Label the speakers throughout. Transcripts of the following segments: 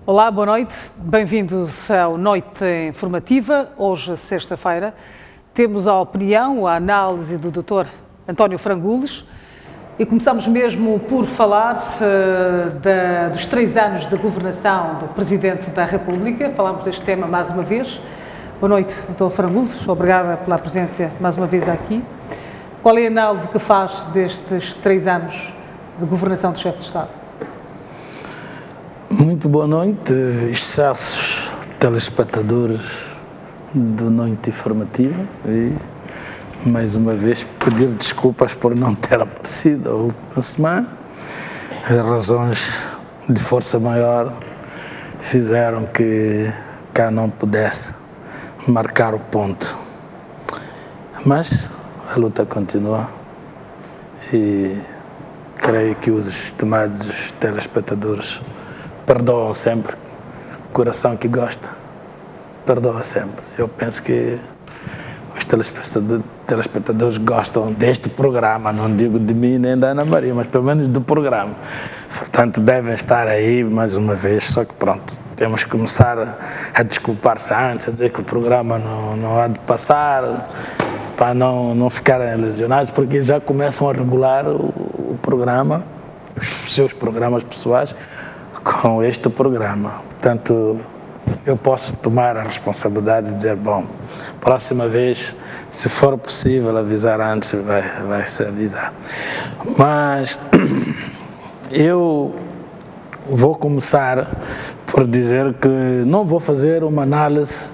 Speaker 1: Olá, boa noite. Bem-vindos ao Noite Informativa. Hoje, sexta-feira, temos a opinião, a análise do Dr. António Frangules e começamos mesmo por falar dos 3 anos de governação do Presidente da República. Falamos deste tema mais uma vez. Boa noite, Dr. Frangules. Obrigada pela presença mais uma vez aqui. Qual é a análise que faz destes 3 anos de governação do Chefe de Estado?
Speaker 2: Muito boa noite, excelsos telespectadores do Noite Informativa, e mais uma vez pedir desculpas por não ter aparecido a última semana. As razões de força maior fizeram que cá não pudesse marcar o ponto, mas a luta continua e creio que os estimados telespectadores perdoam sempre. Coração que gosta perdoa sempre. Eu penso que os telespectadores gostam deste programa, não digo de mim nem da Ana Maria, mas pelo menos do programa. Portanto, devem estar aí mais uma vez, só que pronto, temos que começar a desculpar-se antes, a dizer que o programa não há de passar, para não ficarem lesionados, porque já começam a regular o programa, os seus programas pessoais, com este programa. Portanto, eu posso tomar a responsabilidade de dizer, bom, próxima vez, se for possível avisar antes, vai se avisar. Mas eu vou começar por dizer que não vou fazer uma análise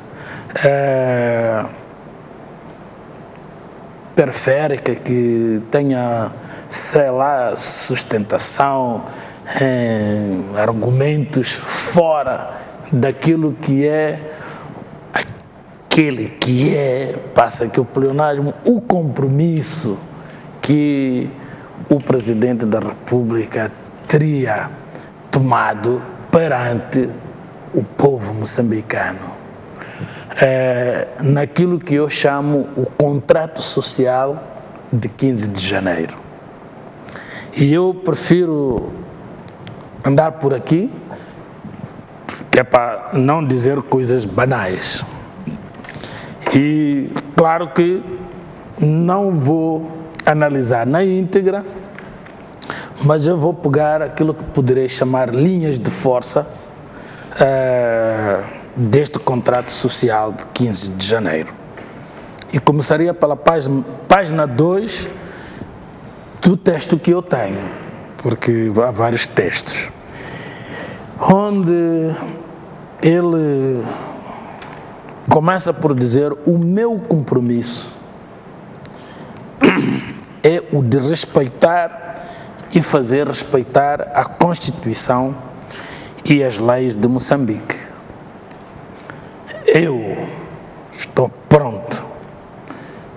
Speaker 2: periférica que tenha, sei lá, sustentação, argumentos fora daquilo que é passa aqui o pleonasmo, o compromisso que o Presidente da República teria tomado perante o povo moçambicano, naquilo que eu chamo o contrato social de 15 de janeiro. E eu prefiro andar por aqui, que é para não dizer coisas banais. E claro que não vou analisar na íntegra, mas eu vou pegar aquilo que poderei chamar linhas de força deste contrato social de 15 de janeiro. E começaria pela página 2 do texto que eu tenho, porque há vários textos, onde ele começa por dizer: o meu compromisso é o de respeitar e fazer respeitar a Constituição e as leis de Moçambique. Eu estou pronto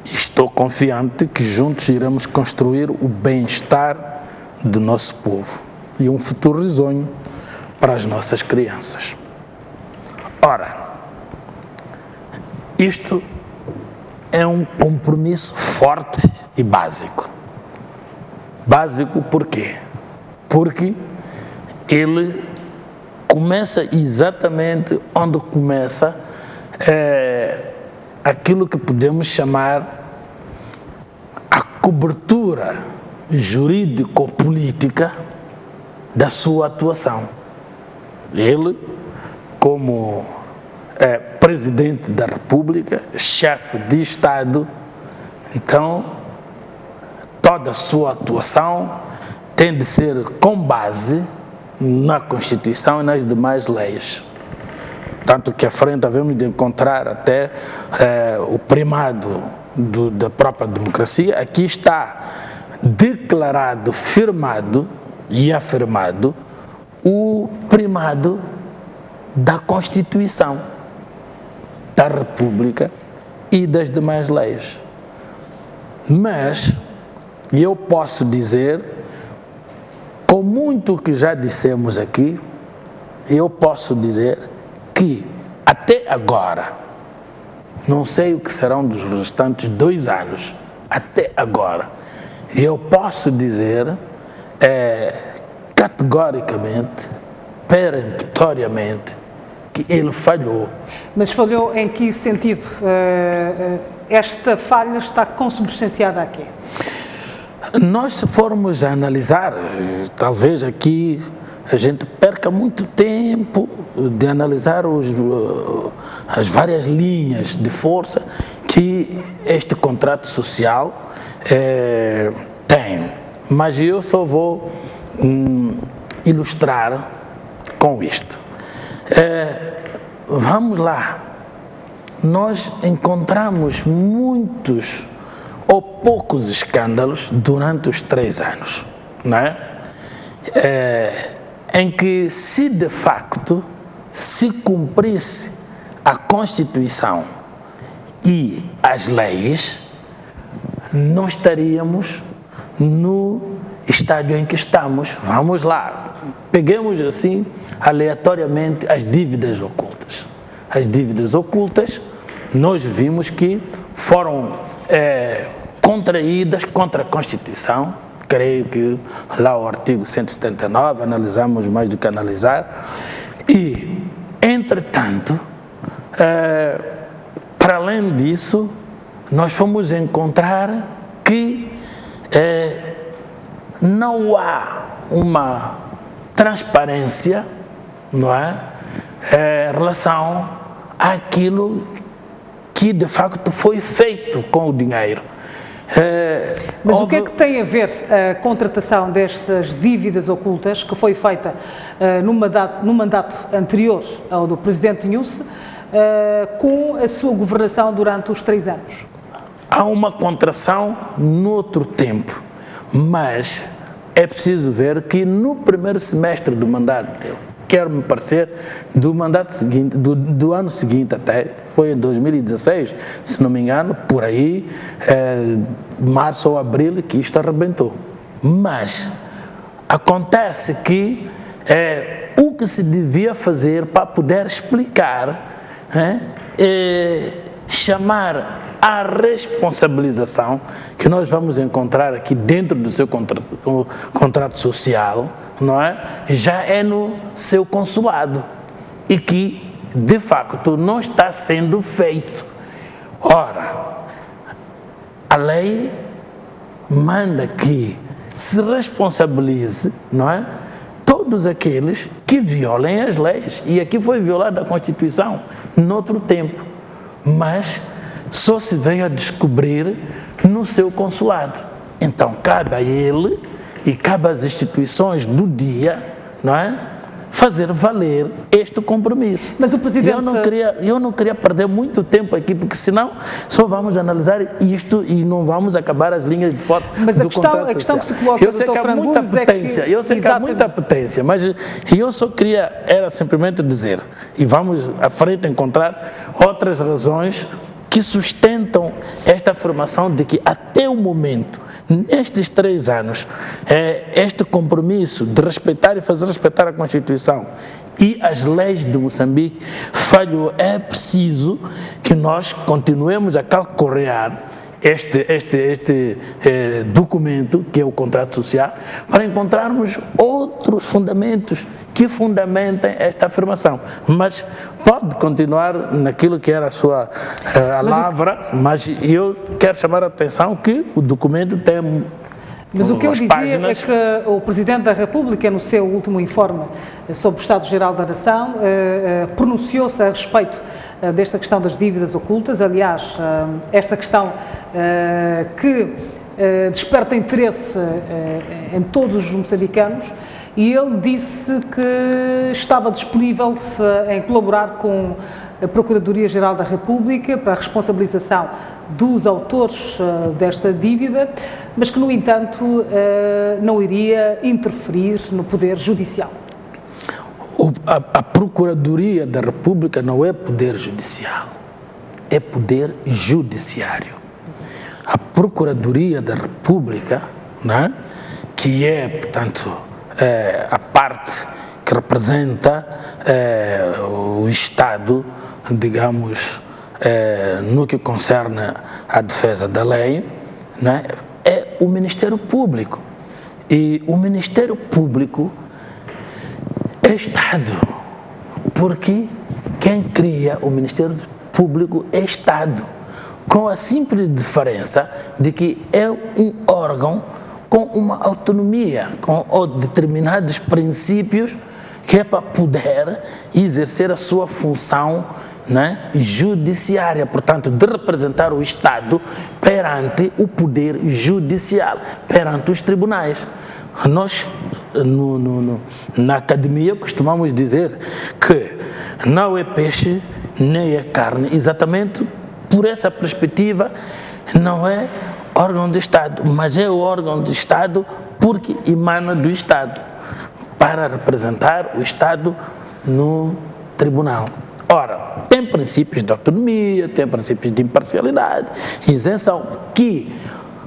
Speaker 2: e estou confiante que juntos iremos construir o bem-estar do nosso povo e um futuro risonho para as nossas crianças. Ora, isto é um compromisso forte e básico. Básico por quê? Porque ele começa exatamente onde começa aquilo que podemos chamar a cobertura jurídico-política da sua atuação. Ele, como Presidente da República, chefe de Estado, então toda a sua atuação tem de ser com base na Constituição e nas demais leis. Tanto que à frente havemos de encontrar até o primado da própria democracia. Aqui está declarado, firmado e afirmado o primado da Constituição, da República e das demais leis. Mas eu posso dizer, com muito que já dissemos aqui, eu posso dizer que até agora, não sei o que serão dos restantes 2 anos, até agora, eu posso dizer categoricamente peremptoriamente que ele falhou.
Speaker 1: Mas falhou em que sentido? Esta falha está consubstanciada a quê?
Speaker 2: Nós, se formos a analisar, talvez aqui a gente perca muito tempo de analisar as várias linhas de força que este contrato social tem. Mas eu só vou ilustrar com isto. Vamos lá. Nós encontramos muitos ou poucos escândalos durante os 3 anos, não é? Em que, se de facto se cumprisse a Constituição e as leis, não estaríamos no estádio em que estamos. Vamos lá, peguemos assim aleatoriamente as dívidas ocultas. As dívidas ocultas, nós vimos que foram contraídas contra a Constituição. Creio que lá o artigo 179, analisamos mais do que analisar. E, entretanto, para além disso, nós fomos encontrar que não há uma transparência, não é, em relação àquilo que de facto foi feito com o dinheiro.
Speaker 1: Mas o que é que tem a ver a contratação destas dívidas ocultas, que foi feita no mandato anterior ao do Presidente Nhússe, com a sua governação durante os 3 anos?
Speaker 2: Há uma contração noutro tempo, mas é preciso ver que no primeiro semestre do mandato dele, quer-me parecer, do mandato seguinte, do ano seguinte até, foi em 2016, se não me engano, por aí, março ou abril, que isto arrebentou. Mas acontece que o que se devia fazer para poder explicar, chamar a responsabilização, que nós vamos encontrar aqui dentro do seu contrato social, não é? Já é no seu consulado e que, de facto, não está sendo feito. Ora, a lei manda que se responsabilize, não é, todos aqueles que violem as leis. E aqui foi violada a Constituição noutro tempo, mas só se veio a descobrir no seu consulado. Então cabe a ele e cabe às instituições do dia, não é, fazer valer este compromisso.
Speaker 1: Mas o Presidente...
Speaker 2: Eu não queria perder muito tempo aqui, porque senão só vamos analisar isto e não vamos acabar as linhas de força do contrato social.
Speaker 1: A questão que se coloca,
Speaker 2: eu sei que há muita potência, eu sei que há muita potência, mas eu só queria, era simplesmente dizer, e vamos à frente encontrar outras razões que sustentam esta afirmação de que até o momento, nestes 3 anos, este compromisso de respeitar e fazer respeitar a Constituição e as leis de Moçambique falhou. É preciso que nós continuemos a calcorrear este documento, que é o contrato social, para encontrarmos outros fundamentos que fundamentem esta afirmação. Mas pode continuar naquilo que era a sua lavra, mas eu quero chamar a atenção que o documento tem...
Speaker 1: Mas o que eu dizia é que o Presidente da República, no seu último informe sobre o Estado-Geral da Nação, pronunciou-se a respeito desta questão das dívidas ocultas. Aliás, esta questão que desperta interesse em todos os moçambicanos, e ele disse que estava disponível em colaborar com a Procuradoria-Geral da República para a responsabilização dos autores desta dívida, mas que, no entanto, não iria interferir no Poder Judicial.
Speaker 2: A Procuradoria da República não é Poder Judicial, é Poder Judiciário. A Procuradoria da República, né, que é, portanto, a parte que representa o Estado, digamos, no que concerne à defesa da lei, né, é o Ministério Público. E o Ministério Público é Estado, porque quem cria o Ministério Público é Estado, com a simples diferença de que é um órgão com uma autonomia, com determinados princípios que é para poder exercer a sua função, né, judiciária, portanto, de representar o Estado perante o poder judicial, perante os tribunais. Nós, na academia, costumamos dizer que não é peixe nem é carne, exatamente por essa perspectiva, não é órgão de Estado, mas é o órgão de Estado porque emana do Estado, para representar o Estado no tribunal. Ora, tem princípios de autonomia, tem princípios de imparcialidade, isenção, que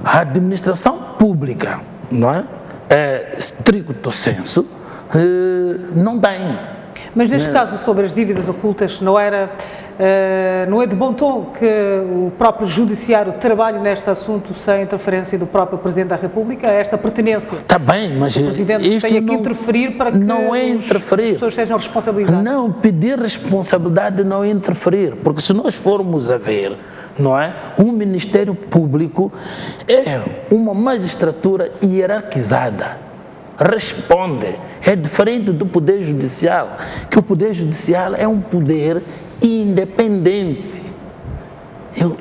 Speaker 2: a administração pública, não é? Stricto sensu, não tem.
Speaker 1: Mas neste caso, sobre as dívidas ocultas, não é de bom tom que o próprio Judiciário trabalhe neste assunto sem interferência do próprio Presidente da República? Esta pertinência?
Speaker 2: Está bem, mas
Speaker 1: o Presidente tenha que interferir para que as pessoas sejam responsabilizadas?
Speaker 2: Não, pedir responsabilidade não é interferir, porque se nós formos a ver, não é? O Ministério Público é uma magistratura hierarquizada. Responde, é diferente do Poder Judicial, que o Poder Judicial é um poder independente.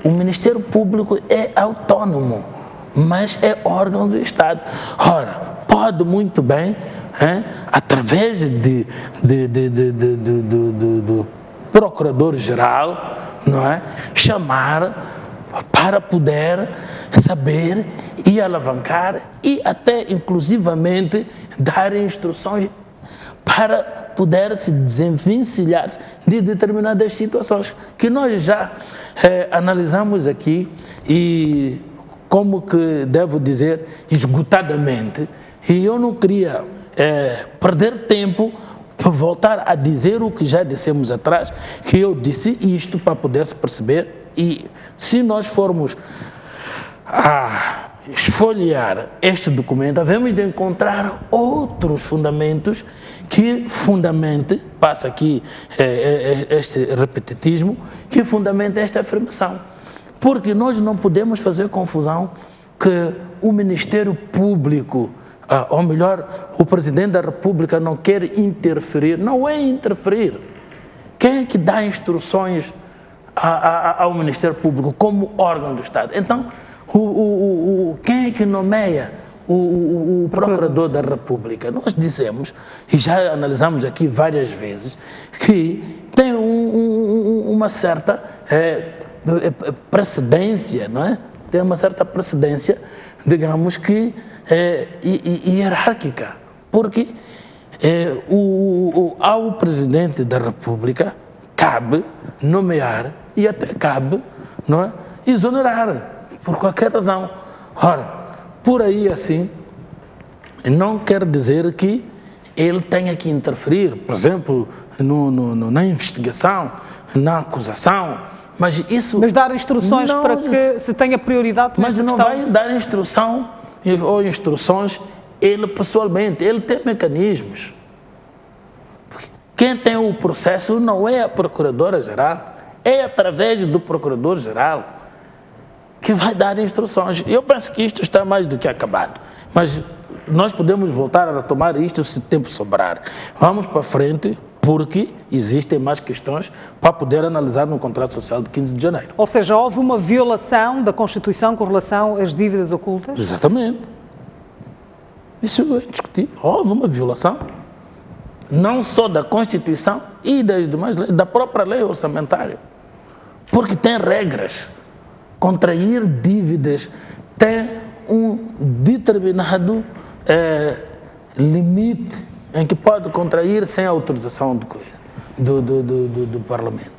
Speaker 2: O Ministério Público é autônomo, mas é órgão do Estado. Ora, pode muito bem, através do Procurador-Geral, não é, chamar para poder saber e alavancar e até inclusivamente dar instruções para poder se desenvencilhar de determinadas situações que nós já analisamos aqui e, como que devo dizer, esgotadamente, e eu não queria perder tempo para voltar a dizer o que já dissemos atrás, que eu disse isto para poder se perceber. E se nós formos a esfolhear este documento, havemos de encontrar outros fundamentos que fundamente, passa aqui este repetitismo, que fundamenta esta afirmação. Porque nós não podemos fazer confusão que o Ministério Público, ou melhor, o Presidente da República não quer interferir. Não é interferir. Quem é que dá instruções ao Ministério Público como órgão do Estado? Então, quem é que nomeia o Procurador da República? Nós dizemos, e já analisamos aqui várias vezes, que tem uma certa precedência, não é? Tem uma certa precedência, digamos que hierárquica, porque ao Presidente da República cabe nomear e até cabe, não é, exonerar por qualquer razão. Ora, por aí assim, não quer dizer que ele tenha que interferir, por exemplo, na investigação, na acusação, mas dar instruções não, para que se tenha prioridade. Mas não vai dar instrução ou instruções ele pessoalmente, ele tem mecanismos. Quem tem o processo não é a Procuradora-Geral, é através do Procurador-Geral que vai dar instruções. Eu penso que isto está mais do que acabado, mas nós podemos voltar a retomar isto se o tempo sobrar. Vamos para frente, porque existem mais questões para poder analisar no contrato social de 15 de janeiro.
Speaker 1: Ou seja, houve uma violação da Constituição com relação às dívidas ocultas?
Speaker 2: Exatamente. Isso é indiscutível. Houve uma violação, não só da Constituição e das demais leis, da própria lei orçamentária. Porque tem regras. Contrair dívidas tem um determinado limite em que pode contrair sem autorização do Parlamento.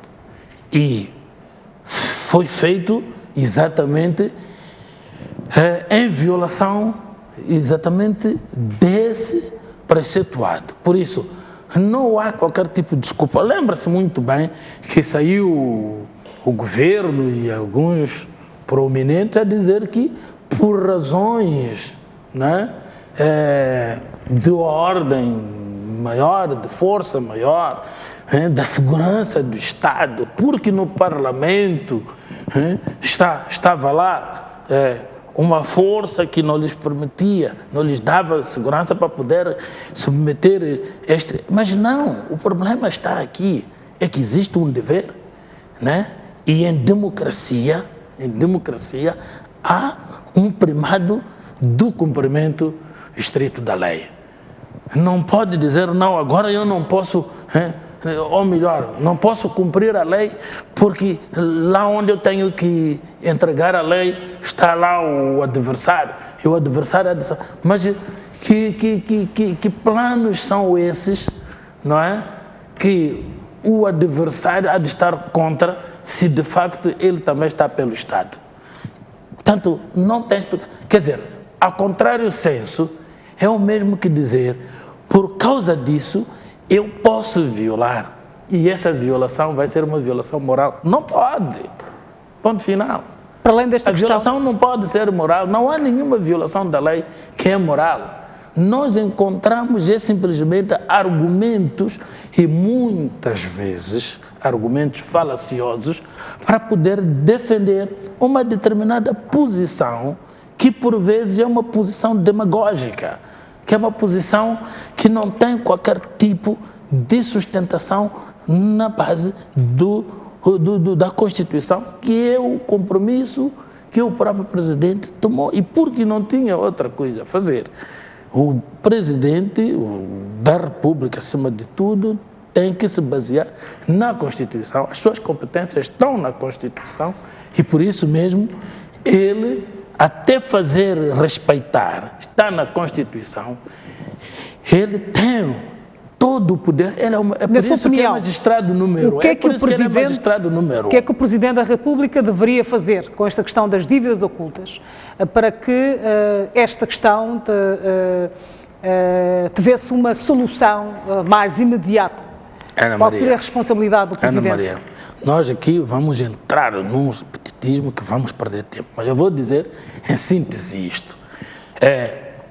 Speaker 2: E foi feito exatamente em violação exatamente desse preceituado. Por isso, não há qualquer tipo de desculpa. Lembra-se muito bem que saiu o governo e alguns prominentes a dizer que por razões, né, de ordem maior, de força maior, da segurança do Estado, porque no Parlamento estava lá uma força que não lhes permitia, não lhes dava segurança para poder submeter este... Mas não, o problema está aqui, é que existe um dever, né? E em democracia há um primado do cumprimento estrito da lei. Não pode dizer, não, agora eu não posso, ou melhor, não posso cumprir a lei porque lá onde eu tenho que entregar a lei está lá o adversário. E o adversário é... Mas que planos são esses, não é? Que o adversário há de estar contra se de facto ele também está pelo Estado. Portanto, não tem explicação. Quer dizer, ao contrário senso, é o mesmo que dizer, por causa disso, eu posso violar. E essa violação vai ser uma violação moral. Não pode. Ponto final.
Speaker 1: Para além desta
Speaker 2: questão... A violação não pode ser moral. Não há nenhuma violação da lei que é moral. Nós encontramos simplesmente argumentos e muitas vezes argumentos falaciosos para poder defender uma determinada posição que por vezes é uma posição demagógica, que é uma posição que não tem qualquer tipo de sustentação na base da Constituição, que é o compromisso que o próprio presidente tomou e porque não tinha outra coisa a fazer. O presidente da República, acima de tudo, tem que se basear na Constituição. As suas competências estão na Constituição e, por isso mesmo, ele, até fazer respeitar, está na Constituição, ele tem todo o poder. Ele é por isso que é magistrado número 1. É por isso que ele é magistrado número 1.
Speaker 1: O que é que o Presidente da República deveria fazer com esta questão das dívidas ocultas para que esta questão tivesse uma solução mais imediata? Qual seria a responsabilidade do Presidente?
Speaker 2: Ana Maria, nós aqui vamos entrar num repetitismo que vamos perder tempo, mas eu vou dizer em síntese isto.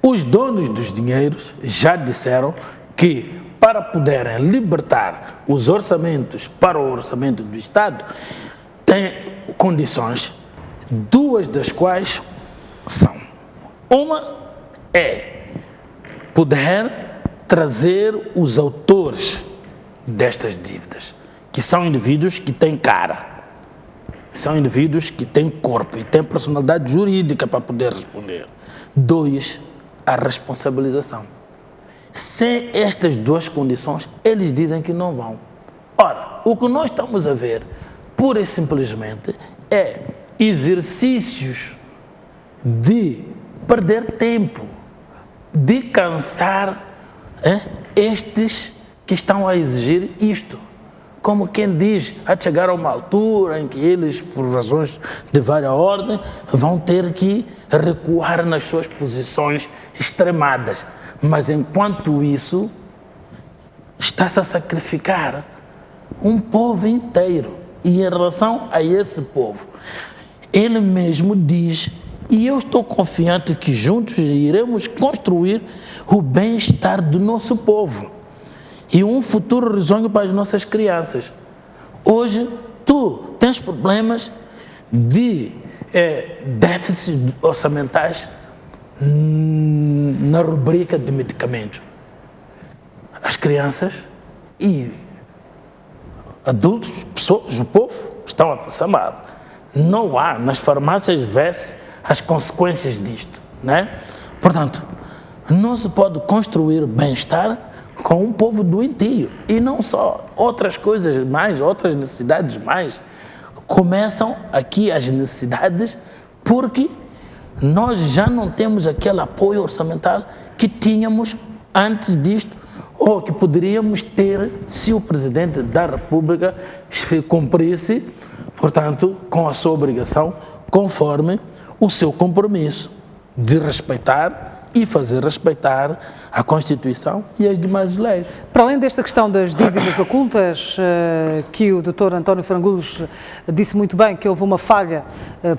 Speaker 2: Os donos dos dinheiros já disseram que para poderem libertar os orçamentos para o orçamento do Estado, têm condições, duas das quais são. Uma é poder trazer os autores destas dívidas, que são indivíduos que têm cara, são indivíduos que têm corpo e têm personalidade jurídica para poder responder. 2, a responsabilização. Sem estas duas condições, eles dizem que não vão. Ora, o que nós estamos a ver, pura e simplesmente, é exercícios de perder tempo, de cansar estes que estão a exigir isto. Como quem diz, a chegar a uma altura em que eles, por razões de várias ordens, vão ter que recuar nas suas posições extremadas. Mas enquanto isso, está-se a sacrificar um povo inteiro. E em relação a esse povo, ele mesmo diz, e eu estou confiante que juntos iremos construir o bem-estar do nosso povo e um futuro risonho para as nossas crianças. Hoje, tu tens problemas de déficits orçamentais na rubrica de medicamentos. As crianças e adultos, pessoas, o povo, estão a passar mal. Não há, nas farmácias vê-se as consequências disto, né? Portanto, não se pode construir bem-estar com um povo doentio. E não só, outras coisas mais, outras necessidades mais. Começam aqui as necessidades porque nós já não temos aquele apoio orçamental que tínhamos antes disto, ou que poderíamos ter se o Presidente da República cumprisse, portanto, com a sua obrigação, conforme o seu compromisso de respeitar e fazer respeitar a Constituição e as demais leis.
Speaker 1: Para além desta questão das dívidas ocultas, que o Dr. António Frangules disse muito bem que houve uma falha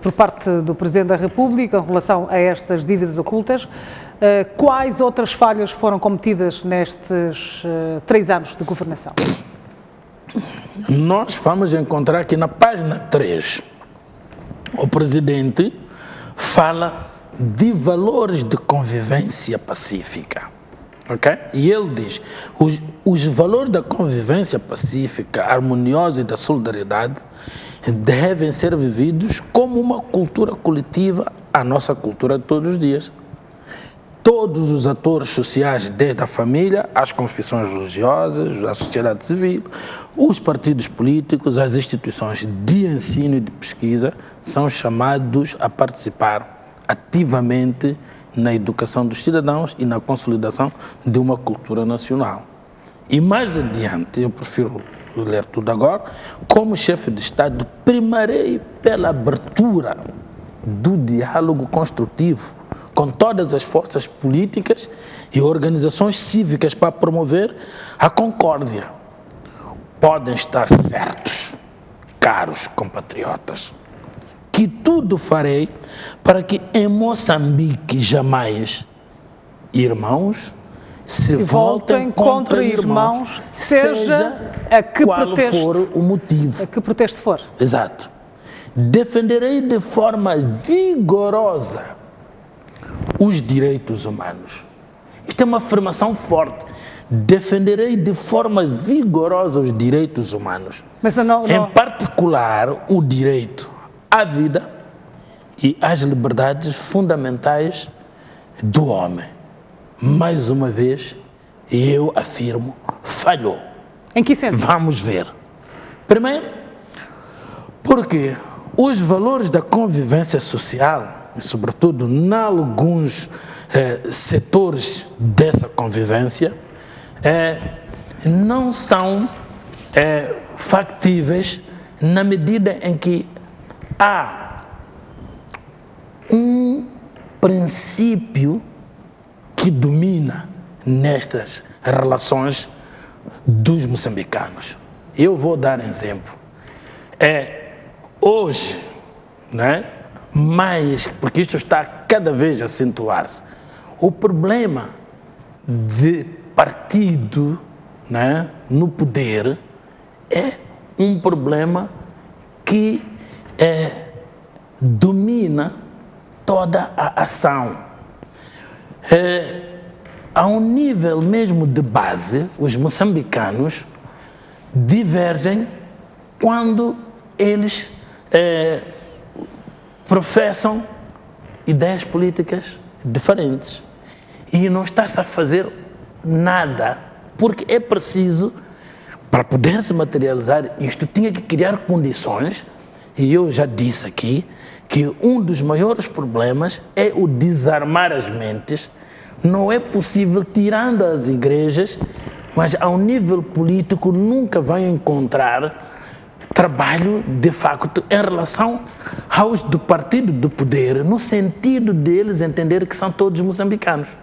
Speaker 1: por parte do Presidente da República em relação a estas dívidas ocultas, quais outras falhas foram cometidas nestes 3 anos de governação?
Speaker 2: Nós vamos encontrar aqui na página 3, o Presidente fala de valores de convivência pacífica, ok? E ele diz, os valores da convivência pacífica, harmoniosa e da solidariedade devem ser vividos como uma cultura coletiva, a nossa cultura de todos os dias. Todos os atores sociais, desde a família, às confissões religiosas, à sociedade civil, os partidos políticos, as instituições de ensino e de pesquisa, são chamados a participar ativamente na educação dos cidadãos e na consolidação de uma cultura nacional. E mais adiante, eu prefiro ler tudo agora, como chefe de Estado, primarei pela abertura do diálogo construtivo com todas as forças políticas e organizações cívicas para promover a concórdia. Podem estar certos, caros compatriotas, que tudo farei para que em Moçambique jamais irmãos se voltem contra irmãos, seja a que qual for o motivo.
Speaker 1: A que pretexto for.
Speaker 2: Exato. Defenderei de forma vigorosa os direitos humanos. Isto é uma afirmação forte. Defenderei de forma vigorosa os direitos humanos.
Speaker 1: Mas não.
Speaker 2: Em particular, o direito à vida e às liberdades fundamentais do homem. Mais uma vez, eu afirmo, falhou.
Speaker 1: Em que sentido?
Speaker 2: Vamos ver. Primeiro, porque os valores da convivência social, e sobretudo em alguns setores dessa convivência, não são factíveis na medida em que há um princípio que domina nestas relações dos moçambicanos. Eu vou dar exemplo. Hoje, né, mas, porque isto está cada vez a acentuar-se, o problema de partido, né, no poder é um problema que domina toda a ação. A um nível mesmo de base, os moçambicanos divergem quando eles professam ideias políticas diferentes e não está-se a fazer nada, porque é preciso, para poder se materializar isto, tinha que criar condições, e eu já disse aqui, que um dos maiores problemas é o desarmar as mentes. Não é possível, tirando as igrejas, mas ao nível político nunca vai encontrar trabalho, de facto, em relação aos do partido do poder, no sentido deles entender que são todos moçambicanos.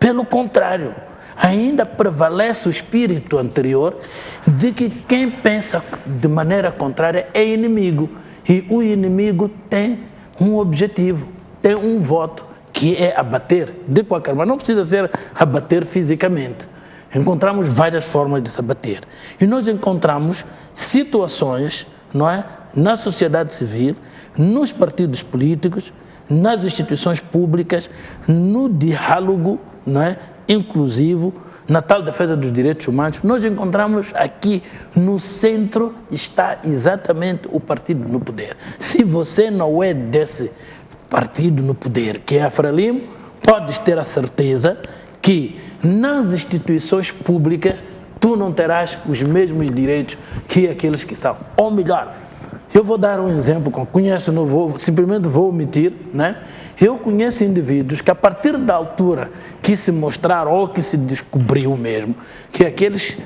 Speaker 2: Pelo contrário, ainda prevalece o espírito anterior de que quem pensa de maneira contrária é inimigo. E o inimigo tem um objetivo, tem um voto, que é abater. De qualquer maneira, não precisa ser abater fisicamente. Encontramos várias formas de se abater. E nós encontramos situações, não é, na sociedade civil, nos partidos políticos, nas instituições públicas, no diálogo, não é, inclusivo, na tal defesa dos direitos humanos. Nós encontramos aqui no centro está exatamente o partido no poder. Se você não é desse partido no poder, que é a Frelimo, podes ter a certeza que nas instituições públicas tu não terás os mesmos direitos que aqueles que são. Ou melhor, eu vou dar um exemplo que eu conheço, não vou, simplesmente vou omitir, né? Eu conheço indivíduos que a partir da altura que se mostraram ou que se descobriu mesmo que aqueles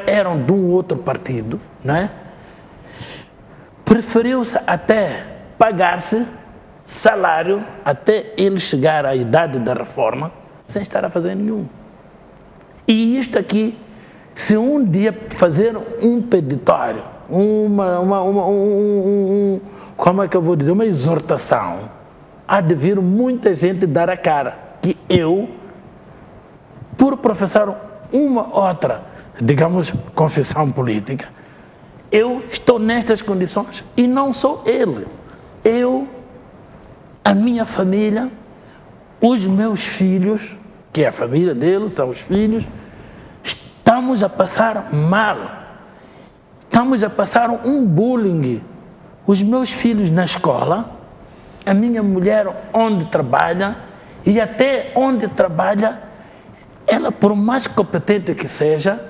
Speaker 2: eram de um outro partido, né? Preferiu-se até pagar-se salário até ele chegar à idade da reforma sem estar a fazer nenhum. E isto aqui, se um dia fazer um peditório, como é que eu vou dizer, uma exortação, há de vir muita gente dar a cara que eu, por professar uma outra, digamos, confissão política, eu estou nestas condições e não sou ele. Eu, a minha família, os meus filhos, que é a família deles, são os filhos, estamos a passar mal. Estamos a passar um bullying. Os meus filhos na escola, a minha mulher onde trabalha, e até onde trabalha, ela, por mais competente que seja,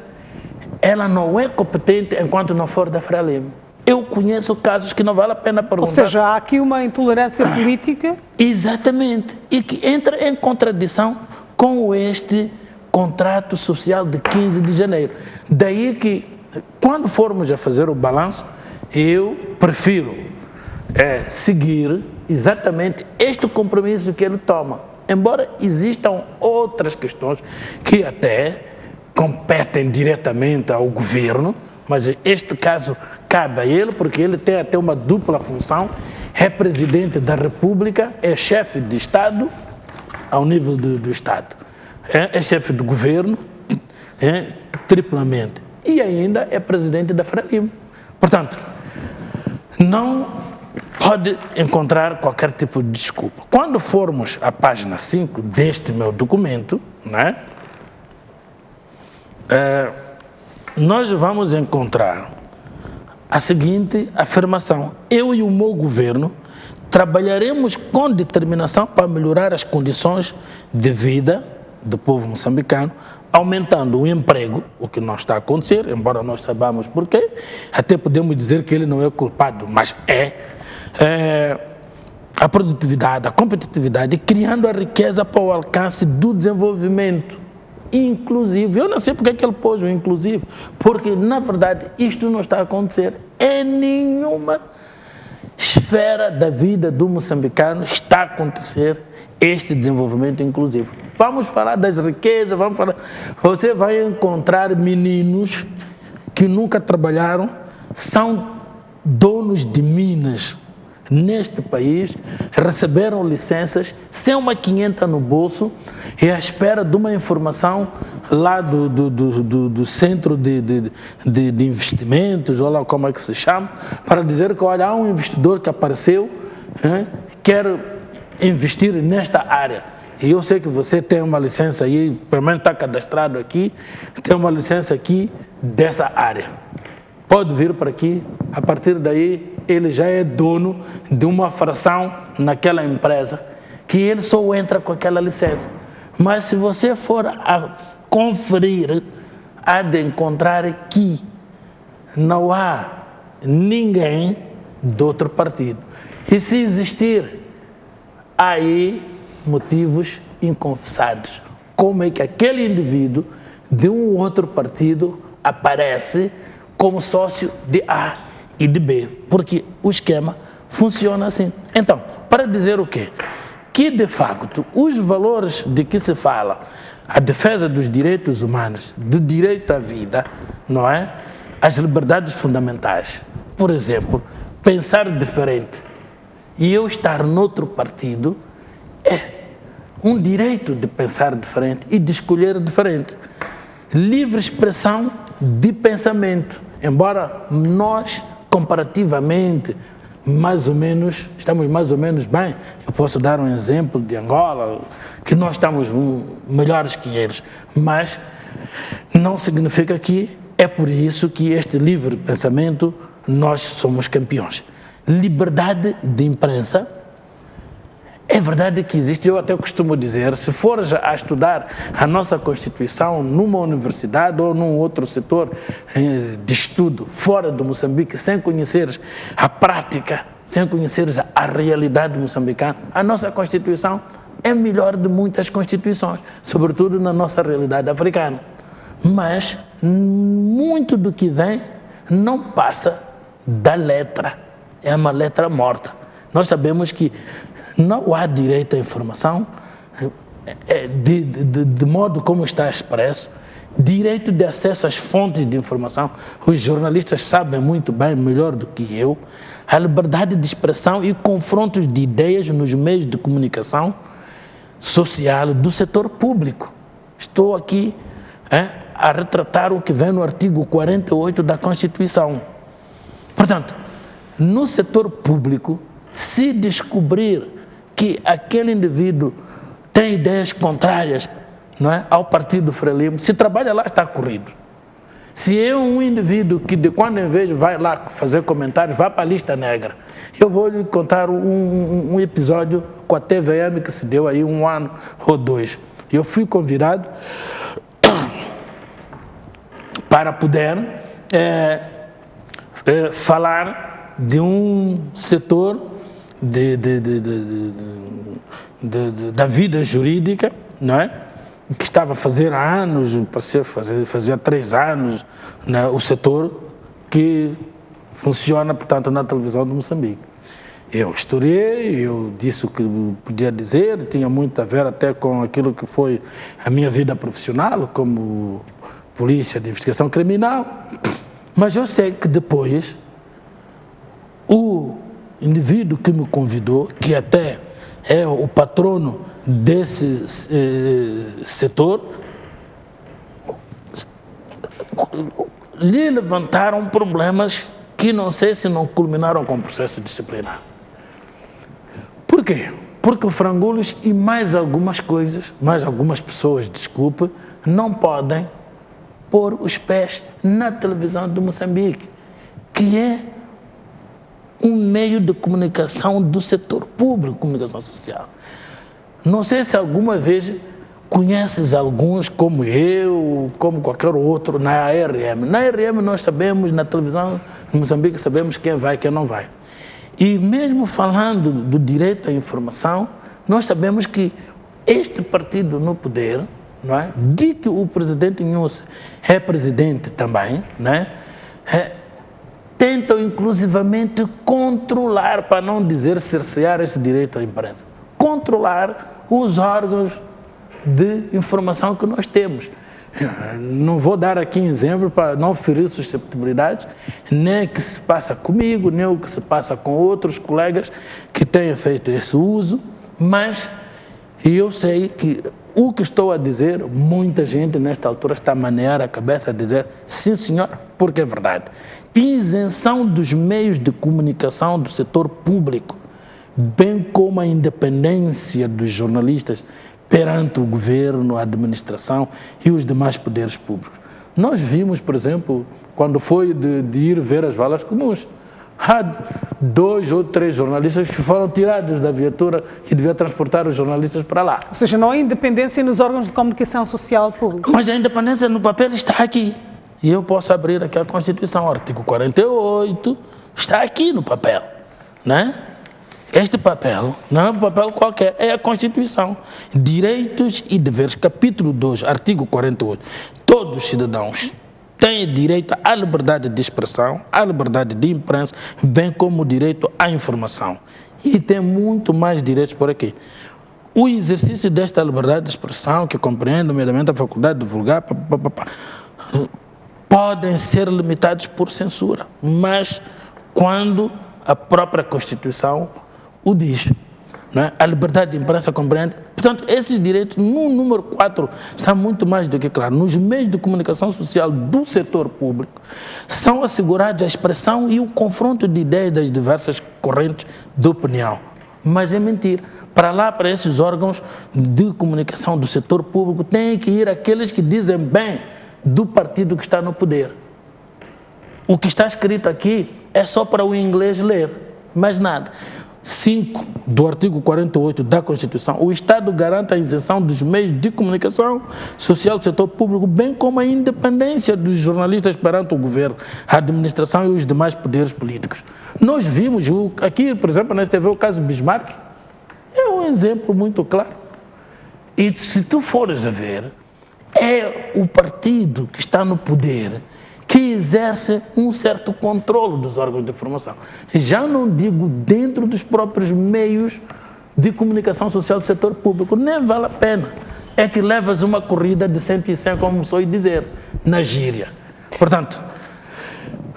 Speaker 2: ela não é competente enquanto não for da Frelimo. Eu conheço casos que não vale a pena perguntar.
Speaker 1: Ou seja, há aqui uma intolerância política.
Speaker 2: Exatamente. E que entra em contradição com este contrato social de 15 de janeiro. Daí que, quando formos a fazer o balanço, eu prefiro seguir exatamente este compromisso que ele toma. Embora existam outras questões que até competem diretamente ao governo, mas este caso cabe a ele, porque ele tem até uma dupla função: é presidente da República, é chefe de Estado, ao nível do Estado, é chefe do governo, triplamente, e ainda é presidente da Frelimo. Portanto, não pode encontrar qualquer tipo de desculpa. Quando formos à página 5 deste meu documento, né, nós vamos encontrar a seguinte afirmação: eu e o meu governo trabalharemos com determinação para melhorar as condições de vida do povo moçambicano, aumentando o emprego, o que não está a acontecer, embora nós saibamos porquê, até podemos dizer que ele não é culpado, mas a produtividade, a competitividade, e criando a riqueza para o alcance do desenvolvimento inclusivo. Eu não sei porque é que ele pôs o inclusivo, porque na verdade isto não está a acontecer em nenhuma esfera da vida do moçambicano. Está a acontecer este desenvolvimento inclusivo. Vamos falar das riquezas, vamos falar. Você vai encontrar meninos que nunca trabalharam, são donos de minas neste país, receberam licenças sem uma 500 no bolso e à espera de uma informação lá do centro de investimentos, ou lá como é que se chama, para dizer que, olha, há um investidor que apareceu, quer investir nesta área. E eu sei que você tem uma licença aí, pelo menos está cadastrado aqui, tem uma licença aqui dessa área. Pode vir para aqui, a partir daí ele já é dono de uma fração naquela empresa, que ele só entra com aquela licença. Mas se você for a conferir, há de encontrar que não há ninguém de outro partido. E se existir, há aí motivos inconfessados. Como é que aquele indivíduo de um outro partido aparece como sócio de A e de B? Porque o esquema funciona assim. Então, para dizer o quê? Que, de facto, os valores de que se fala, a defesa dos direitos humanos, do direito à vida, não é? As liberdades fundamentais, por exemplo, pensar diferente e eu estar noutro partido, é um direito de pensar diferente e de escolher diferente. Livre expressão de pensamento, embora nós, comparativamente, estamos mais ou menos bem. Eu posso dar um exemplo de Angola, que nós estamos melhores que eles, mas não significa que é por isso que este livre pensamento nós somos campeões. Liberdade de imprensa, é verdade que existe. Eu até costumo dizer, se fores a estudar a nossa Constituição numa universidade ou num outro setor de estudo fora do Moçambique, sem conheceres a prática, sem conheceres a realidade moçambicana, a nossa Constituição é melhor de muitas constituições, sobretudo na nossa realidade africana. Mas muito do que vem não passa da letra, é uma letra morta. Nós sabemos que não há direito à informação, de modo como está expresso, direito de acesso às fontes de informação. Os jornalistas sabem muito bem, melhor do que eu, a liberdade de expressão e confrontos de ideias nos meios de comunicação social do setor público. Estou aqui a retratar o que vem no artigo 48 da Constituição. Portanto, no setor público, se descobrir que aquele indivíduo tem ideias contrárias, não é, ao Partido Frelimo, se trabalha lá, está corrido. Se é um indivíduo que de quando em vez vai lá fazer comentários, vai para a lista negra. Eu vou lhe contar um episódio com a TVM que se deu aí 1 ano ou 2. Eu fui convidado para poder falar de um setor da vida jurídica, não é? Que estava a fazer há anos, fazia 3 anos, né, o setor que funciona, portanto, na televisão de Moçambique. Eu historiei, eu disse o que podia dizer, tinha muito a ver até com aquilo que foi a minha vida profissional, como polícia de investigação criminal, mas eu sei que depois o indivíduo que me convidou, que até é o patrono desse setor, lhe levantaram problemas que não sei se não culminaram com o processo disciplinar. Por quê? Porque o Frangulos e mais algumas coisas, mais algumas pessoas, desculpe, não podem pôr os pés na televisão de Moçambique, que é um meio de comunicação do setor público, comunicação social. Não sei se alguma vez conheces alguns como eu, como qualquer outro, na ARM. Na ARM nós sabemos, na televisão de Moçambique sabemos quem vai e quem não vai. E mesmo falando do direito à informação, nós sabemos que este partido no poder, não é? De que o presidente Inhosse é presidente também, não é? Tentam inclusivamente controlar, para não dizer cercear esse direito à imprensa, controlar os órgãos de informação que nós temos. Não vou dar aqui exemplo para não ferir susceptibilidades, nem o que se passa comigo, nem o que se passa com outros colegas que têm feito esse uso, mas eu sei que o que estou a dizer, muita gente nesta altura está a manear a cabeça a dizer sim senhor, porque é verdade. Isenção dos meios de comunicação do setor público, bem como a independência dos jornalistas perante o governo, a administração e os demais poderes públicos. Nós vimos, por exemplo, quando foi de ir ver as valas comuns, há 2 ou 3 jornalistas que foram tirados da viatura que devia transportar os jornalistas para lá.
Speaker 1: Ou seja, não há independência nos órgãos de comunicação social pública.
Speaker 2: Mas a independência no papel está aqui. E eu posso abrir aqui a Constituição, o artigo 48, está aqui no papel, né? Este papel, não é um papel qualquer, é a Constituição. Direitos e deveres, capítulo 2, artigo 48. Todos os cidadãos têm direito à liberdade de expressão, à liberdade de imprensa, bem como o direito à informação. E tem muito mais direitos por aqui. O exercício desta liberdade de expressão, que compreende, nomeadamente, a faculdade de divulgar, podem ser limitados por censura, mas quando a própria Constituição o diz, não é? A liberdade de imprensa compreende. Portanto, esses direitos, no número 4, está muito mais do que claro. Nos meios de comunicação social do setor público, são assegurados a expressão e o confronto de ideias das diversas correntes de opinião. Mas é mentira. Para esses órgãos de comunicação do setor público, tem que ir aqueles que dizem bem do partido que está no poder. O que está escrito aqui é só para o inglês ler, mais nada. 5 do artigo 48 da Constituição, o Estado garante a isenção dos meios de comunicação social do setor público, bem como a independência dos jornalistas perante o governo, a administração e os demais poderes políticos. Nós vimos aqui, por exemplo, na STV, o caso Bismarck, é um exemplo muito claro. E se tu fores a ver, é o partido que está no poder que exerce um certo controle dos órgãos de informação. Já não digo dentro dos próprios meios de comunicação social do setor público. Nem vale a pena. É que levas uma corrida de 100 e 100, como sou dizer, na gíria. Portanto,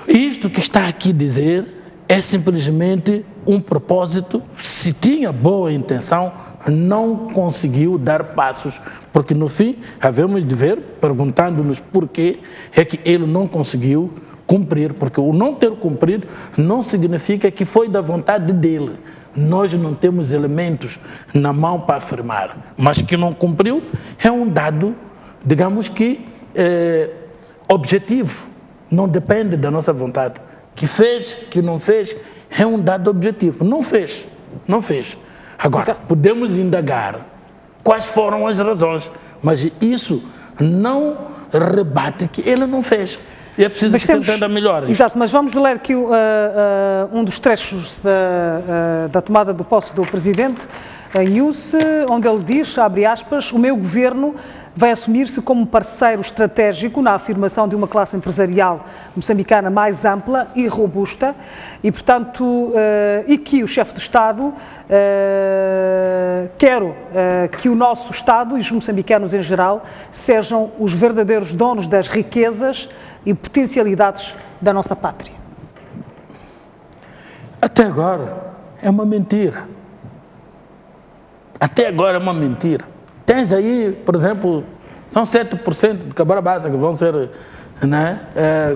Speaker 2: isto que está aqui a dizer é simplesmente um propósito. Se tinha boa intenção, não conseguiu dar passos, porque no fim, havemos de ver, perguntando-nos porquê é que ele não conseguiu cumprir, porque o não ter cumprido não significa que foi da vontade dele. Nós não temos elementos na mão para afirmar, mas que não cumpriu é um dado, digamos que, objetivo, não depende da nossa vontade. Que fez, que não fez, é um dado objetivo. Não fez, não fez. Agora, podemos indagar quais foram as razões, mas isso não rebate que ele não fez. E é preciso que se entenda melhor.
Speaker 1: Exato, mas vamos ler aqui um dos trechos da tomada de posse do Presidente, em UCE, onde ele diz, abre aspas, o meu governo vai assumir-se como parceiro estratégico na afirmação de uma classe empresarial moçambicana mais ampla e robusta e, portanto, e que o chefe de Estado quero que o nosso Estado e os moçambicanos em geral sejam os verdadeiros donos das riquezas e potencialidades da nossa pátria.
Speaker 2: Até agora é uma mentira. Até agora é uma mentira. Tens aí, por exemplo, são 7% de cabara básica que vão ser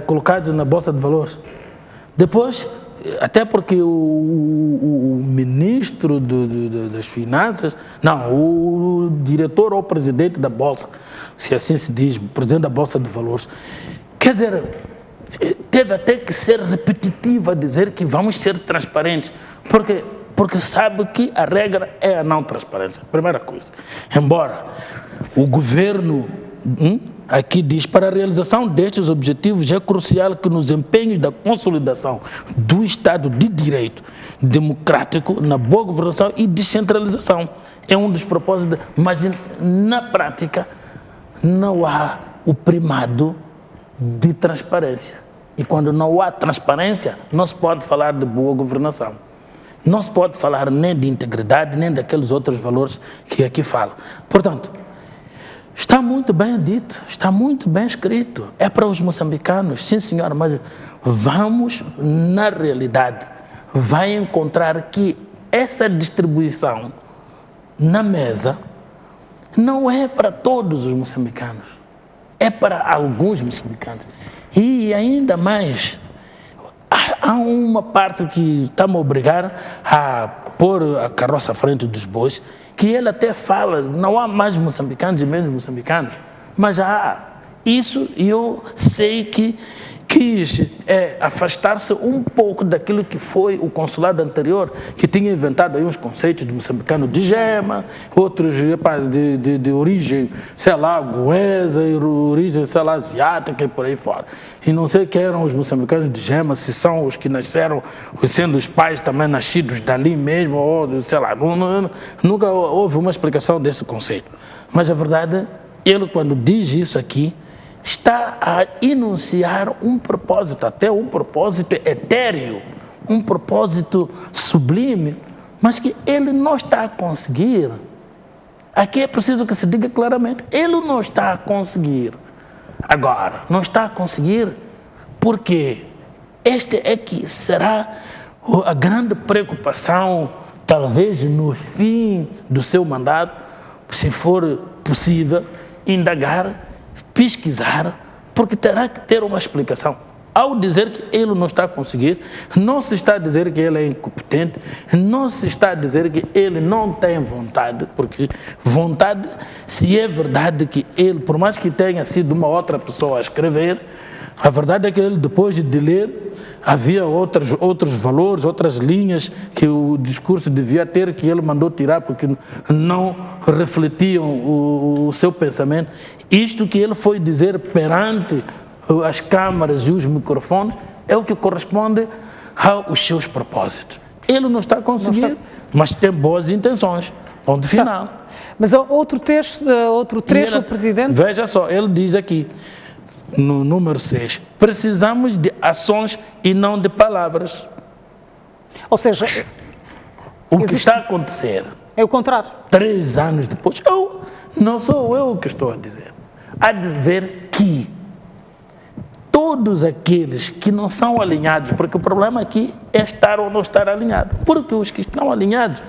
Speaker 2: colocados na Bolsa de Valores. Depois, até porque o ministro das Finanças, não, o diretor ou presidente da Bolsa, se assim se diz, o presidente da Bolsa de Valores, quer dizer, teve até que ser repetitivo a dizer que vamos ser transparentes, porque sabe que a regra é a não transparência, primeira coisa. Embora o governo aqui diz, para a realização destes objetivos é crucial que nos empenhos da consolidação do Estado de Direito democrático, na boa governação e descentralização. É um dos propósitos, mas na prática não há o primado de transparência. E quando não há transparência, não se pode falar de boa governação. Não se pode falar nem de integridade, nem daqueles outros valores que aqui falam. Portanto, está muito bem dito, está muito bem escrito. É para os moçambicanos, sim senhor, mas vamos, na realidade, vai encontrar que essa distribuição na mesa não é para todos os moçambicanos, é para alguns moçambicanos. E ainda mais, há uma parte que está-me a obrigar a pôr a carroça à frente dos bois, que ele até fala, não há mais moçambicanos e menos moçambicanos, mas há isso, e eu sei que quis afastar-se um pouco daquilo que foi o consulado anterior, que tinha inventado aí uns conceitos de moçambicano de gema, outros de origem, sei lá, goesa, origem, sei lá, asiática e por aí fora. E não sei quem eram os moçambicanos de gema, se são os que nasceram, sendo os pais também nascidos dali mesmo, ou sei lá, nunca houve uma explicação desse conceito. Mas a verdade, ele quando diz isso aqui, está a enunciar um propósito, até um propósito etéreo, um propósito sublime, mas que ele não está a conseguir. Aqui é preciso que se diga claramente, ele não está a conseguir. Agora, não está a conseguir porque este é que será a grande preocupação, talvez no fim do seu mandato, se for possível, indagar, pesquisar, porque terá que ter uma explicação. Ao dizer que ele não está a conseguir, não se está a dizer que ele é incompetente, não se está a dizer que ele não tem vontade, porque vontade, se é verdade que ele, por mais que tenha sido uma outra pessoa a escrever, a verdade é que ele, depois de ler, havia outros valores, outras linhas que o discurso devia ter, que ele mandou tirar porque não refletiam o seu pensamento. Isto que ele foi dizer perante as câmaras e os microfones é o que corresponde aos seus propósitos. Ele não está a conseguir, mas tem boas intenções. Ponto final.
Speaker 1: Mas outro trecho do Presidente...
Speaker 2: Veja só, ele diz aqui, no número 6, precisamos de ações e não de palavras.
Speaker 1: Ou seja,
Speaker 2: o que está a acontecer
Speaker 1: É o contrário.
Speaker 2: 3 anos depois, não sou eu que estou a dizer. Há de ver que todos aqueles que não são alinhados, porque o problema aqui é estar ou não estar alinhado, porque os que estão alinhados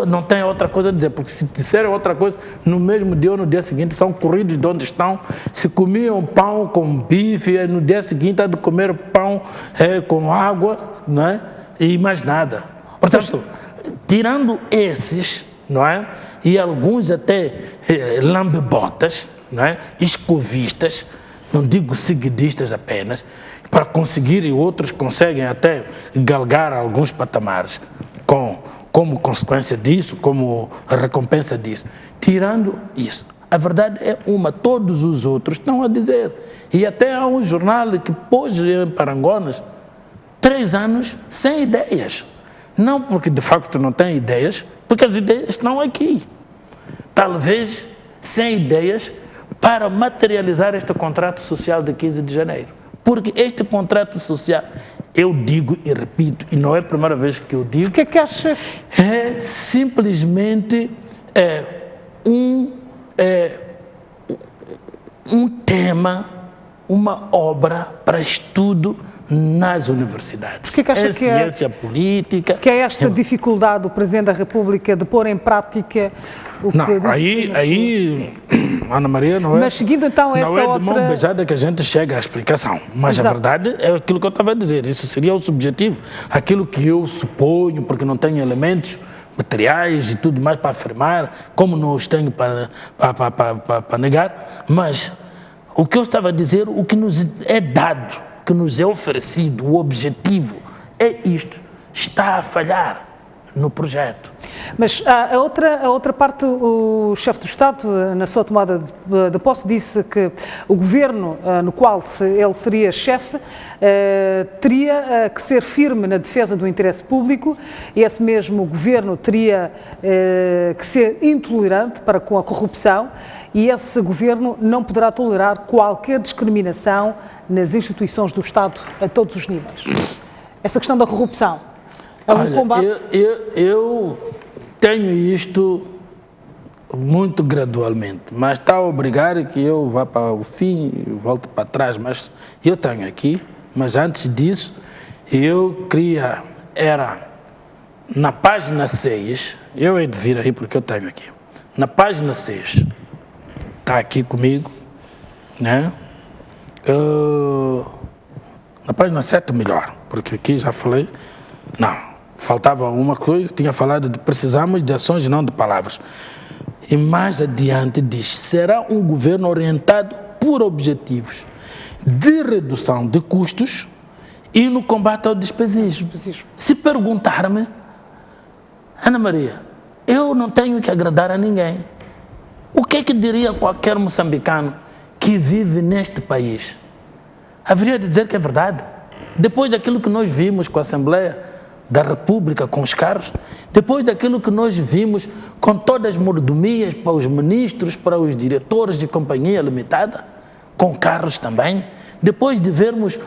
Speaker 2: não têm outra coisa a dizer, porque se disserem outra coisa, no mesmo dia ou no dia seguinte são corridos de onde estão, se comiam pão com bife, no dia seguinte há de comer pão com água, não é? E mais nada. Portanto, tirando esses, não é? E alguns até lambebotas, não é? Escovistas, não digo seguidistas apenas, para conseguir, e outros conseguem até galgar alguns patamares como consequência disso, como recompensa disso. Tirando isso, a verdade é uma, todos os outros estão a dizer. E até há um jornal que pôs em Parangonas 3 anos sem ideias. Não porque de facto não tem ideias, porque as ideias estão aqui. Talvez sem ideias para materializar este contrato social de 15 de janeiro. Porque este contrato social, eu digo e repito, e não é a primeira vez que eu digo...
Speaker 1: O que é que acha?
Speaker 2: É simplesmente um tema, uma obra para estudo nas universidades.
Speaker 1: Que acha que
Speaker 2: ciência política.
Speaker 1: Que é esta dificuldade do Presidente da República de pôr em prática o que disse?
Speaker 2: Aí, Ana Maria, não é...
Speaker 1: Mas seguindo então essa
Speaker 2: não é de
Speaker 1: outra...
Speaker 2: mão beijada que a gente chega à explicação. Mas
Speaker 1: Exato.
Speaker 2: A verdade é aquilo que eu estava a dizer. Isso seria o subjetivo. Aquilo que eu suponho, porque não tenho elementos materiais e tudo mais para afirmar, como não os tenho para negar. Mas o que eu estava a dizer, o que nos é dado, que nos é oferecido, o objetivo, é isto. Está a falhar no projeto.
Speaker 1: Mas a outra parte, o chefe do Estado, na sua tomada de posse, disse que o governo no qual ele seria chefe teria que ser firme na defesa do interesse público, e esse mesmo governo teria que ser intolerante para com a corrupção, e esse governo não poderá tolerar qualquer discriminação nas instituições do Estado a todos os níveis. Essa questão da corrupção é um combate...
Speaker 2: Eu tenho isto muito gradualmente, mas está a obrigar que eu vá para o fim e volte para trás, mas eu tenho aqui, mas antes disso, eu queria, era na página 6, eu hei de vir aí porque eu tenho aqui, na página 6, está aqui comigo, né? Na página 7 melhor, porque aqui já falei, não. Faltava uma coisa, tinha falado de precisamos de ações e não de palavras. E mais adiante diz, será um governo orientado por objetivos de redução de custos e no combate ao despesismo. Se perguntar-me, Ana Maria, eu não tenho que agradar a ninguém. O que é que diria qualquer moçambicano que vive neste país? Haveria de dizer que é verdade? Depois daquilo que nós vimos com a Assembleia da República, com os carros, depois daquilo que nós vimos com todas as mordomias para os ministros, para os diretores de companhia limitada, com carros também, depois de vermos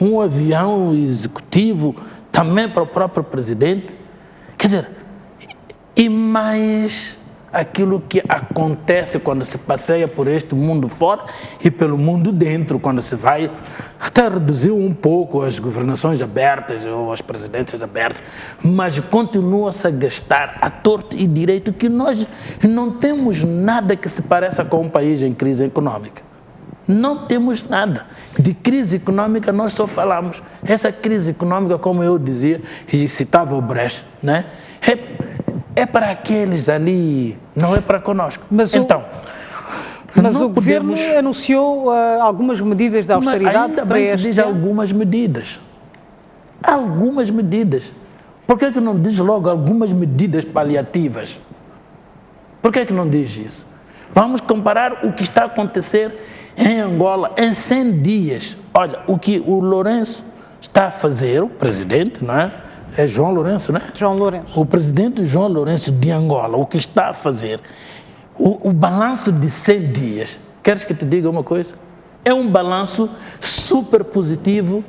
Speaker 2: um avião executivo também para o próprio presidente, quer dizer, e mais aquilo que acontece quando se passeia por este mundo fora e pelo mundo dentro, quando se vai, até reduziu um pouco as governações abertas ou as presidências abertas, mas continua-se a gastar à torto e direito, que nós não temos nada que se pareça com um país em crise econômica. Não temos nada. De crise econômica nós só falamos. Essa crise econômica, como eu dizia e citava o Brecht, né? É para aqueles ali, não é para conosco.
Speaker 1: Mas o governo anunciou algumas medidas de austeridade
Speaker 2: ainda bem que diz algumas medidas. Algumas medidas. Por que não diz logo algumas medidas paliativas? Por que não diz isso? Vamos comparar o que está a acontecer em Angola em 100 dias. Olha, o que o Lourenço está a fazer, o presidente, não é? É João Lourenço, né?
Speaker 1: João Lourenço.
Speaker 2: O presidente João Lourenço de Angola, o que está a fazer, o balanço de 100 dias, queres que te diga uma coisa? É um balanço super positivo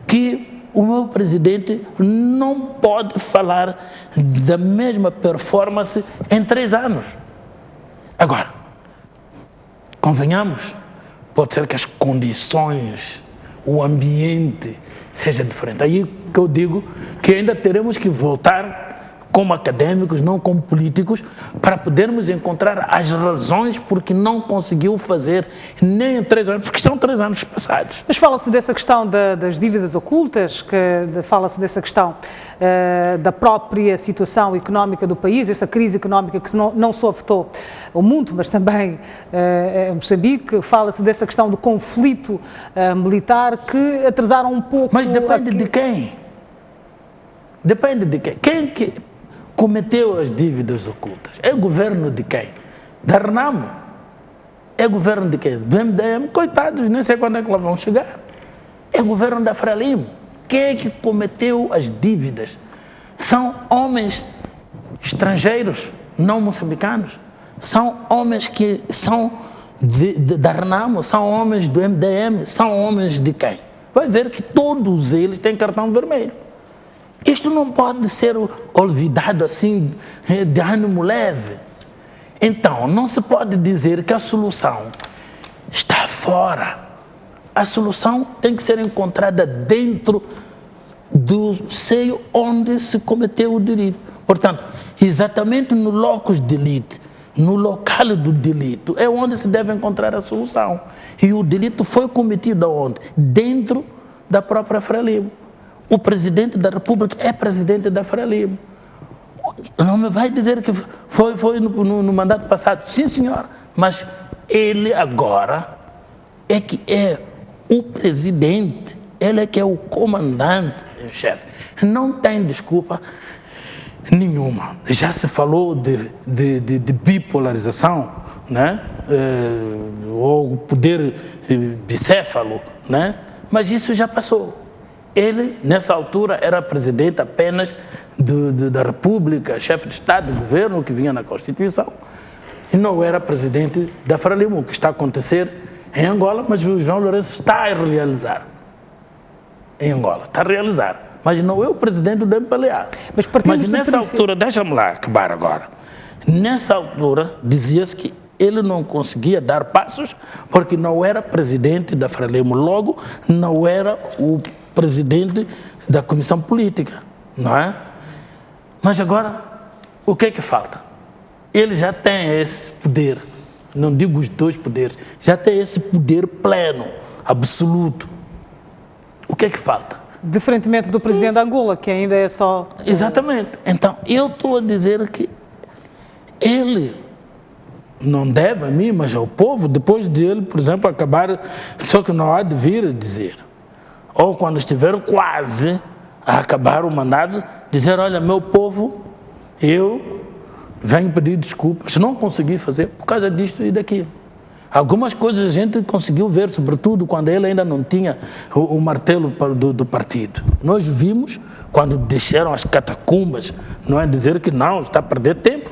Speaker 2: que o meu presidente não pode falar da mesma performance em 3 anos. Agora, convenhamos, pode ser que as condições, o ambiente seja diferente. Aí que eu digo que ainda teremos que voltar como acadêmicos, não como políticos, para podermos encontrar as razões porque não conseguiu fazer nem em 3 anos, porque são 3 anos passados.
Speaker 1: Mas fala-se dessa questão das dívidas ocultas, fala-se dessa questão da própria situação económica do país, essa crise económica que não só afetou o mundo, mas também Moçambique. Fala-se dessa questão do conflito militar que atrasaram um pouco...
Speaker 2: Mas depende de quem? Depende de quem? Quem que cometeu as dívidas ocultas? É governo de quem? Da Renamo? É governo de quem? Do MDM? Coitados, nem sei quando é que lá vão chegar. É governo da Frelimo. Quem é que cometeu as dívidas? São homens estrangeiros, não moçambicanos. São homens que são da Renamo, são homens do MDM, são homens de quem? Vai ver que todos eles têm cartão vermelho. Isto não pode ser olvidado assim, de ânimo leve. Então, não se pode dizer que a solução está fora. A solução tem que ser encontrada dentro do seio onde se cometeu o delito. Portanto, exatamente no locus delito, no local do delito, é onde se deve encontrar a solução. E o delito foi cometido aonde? Dentro da própria Frelimo. O presidente da República é presidente da Frelimo. Não me vai dizer que foi no mandato passado. Sim, senhor. Mas ele agora é que é o presidente, ele é que é o comandante em chefe. Não tem desculpa nenhuma. Já se falou de bipolarização, né? Ou poder bicéfalo, né? Mas isso já passou. Ele, nessa altura, era presidente apenas da República, chefe de Estado, do governo, que vinha na Constituição, e não era presidente da Frelimo, o que está a acontecer em Angola, mas o João Lourenço está a realizar. Em Angola, está a realizar. Mas não é o presidente do MPLA. Mas nessa altura, deixa-me lá acabar agora. Nessa altura, dizia-se que ele não conseguia dar passos porque não era presidente da Frelimo, logo não era o presidente da Comissão Política, não é? Mas agora, o que é que falta? Ele já tem esse poder, não digo os 2 poderes, já tem esse poder pleno, absoluto. O que é que falta?
Speaker 1: Diferentemente do presidente de Angola, que ainda é só...
Speaker 2: Exatamente. Então, eu estou a dizer que ele não deve a mim, mas ao povo, depois de ele, por exemplo, acabar, só que não há de vir a dizer, ou quando estiveram quase a acabar o mandato, dizer, olha, meu povo, eu venho pedir desculpas, não consegui fazer por causa disto e daquilo. Algumas coisas a gente conseguiu ver, sobretudo quando ele ainda não tinha o martelo do partido. Nós vimos, quando deixaram as catacumbas, não é dizer que não, está a perder tempo,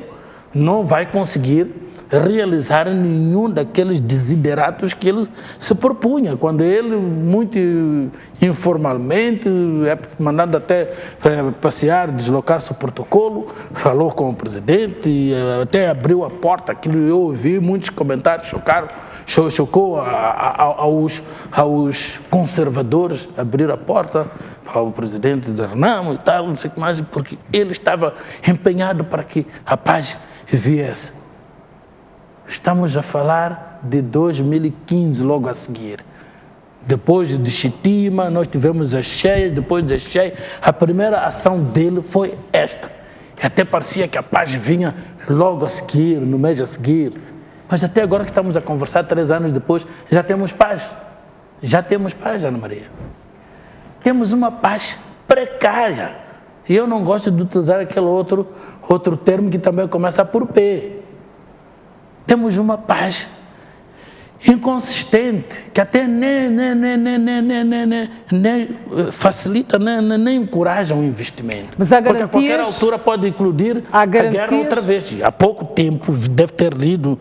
Speaker 2: não vai conseguir realizar nenhum daqueles desideratos que ele se propunha, quando ele, muito informalmente, é mandando até passear, deslocar-se o protocolo, falou com o presidente, até abriu a porta, aquilo eu ouvi, muitos comentários chocou aos conservadores abrir a porta ao presidente da Renamo e tal, não sei o que mais, porque ele estava empenhado para que a paz viesse. Estamos a falar de 2015, logo a seguir. Depois de Chitima, nós tivemos as cheias, depois das cheias, a primeira ação dele foi esta. E até parecia que a paz vinha logo a seguir, no mês a seguir. Mas até agora que estamos a conversar, 3 anos depois, já temos paz. Já temos paz, Ana Maria. Temos uma paz precária. E eu não gosto de utilizar aquele outro termo que também começa por P. Temos uma paz inconsistente, que até nem facilita, nem encoraja o investimento.
Speaker 1: Mas há
Speaker 2: porque a qualquer altura pode incluir a guerra outra vez. Há pouco tempo, deve ter lido,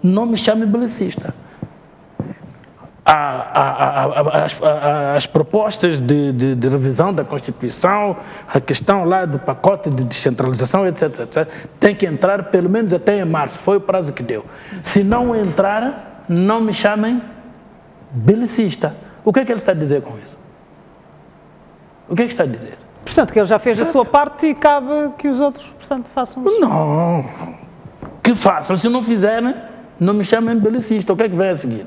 Speaker 2: não me chame belicista. as propostas de revisão da Constituição, a questão lá do pacote de descentralização, etc, etc, tem que entrar pelo menos até em março, foi o prazo que deu. Se não entrar, não me chamem belicista. O que é que ele está a dizer com isso? O que é que está a dizer?
Speaker 1: Portanto, que ele já fez a sua parte e cabe que os outros, portanto, façam isso.
Speaker 2: Não, que façam. Se não fizerem, não me chamem belicista. O que é que vem a seguir?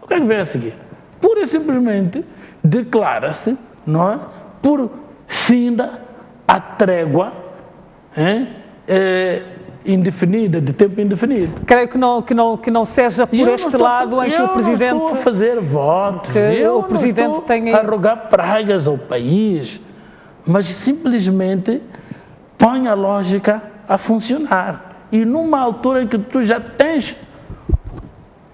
Speaker 2: O que é que vem a seguir? Pura e simplesmente declara-se, não é? Por finda a trégua indefinida, de tempo indefinido.
Speaker 1: Creio que não seja por este lado em que o Presidente...
Speaker 2: Eu não estou a fazer votos, eu não estou a rogar pragas ao país, mas simplesmente põe a lógica a funcionar. E numa altura em que tu já tens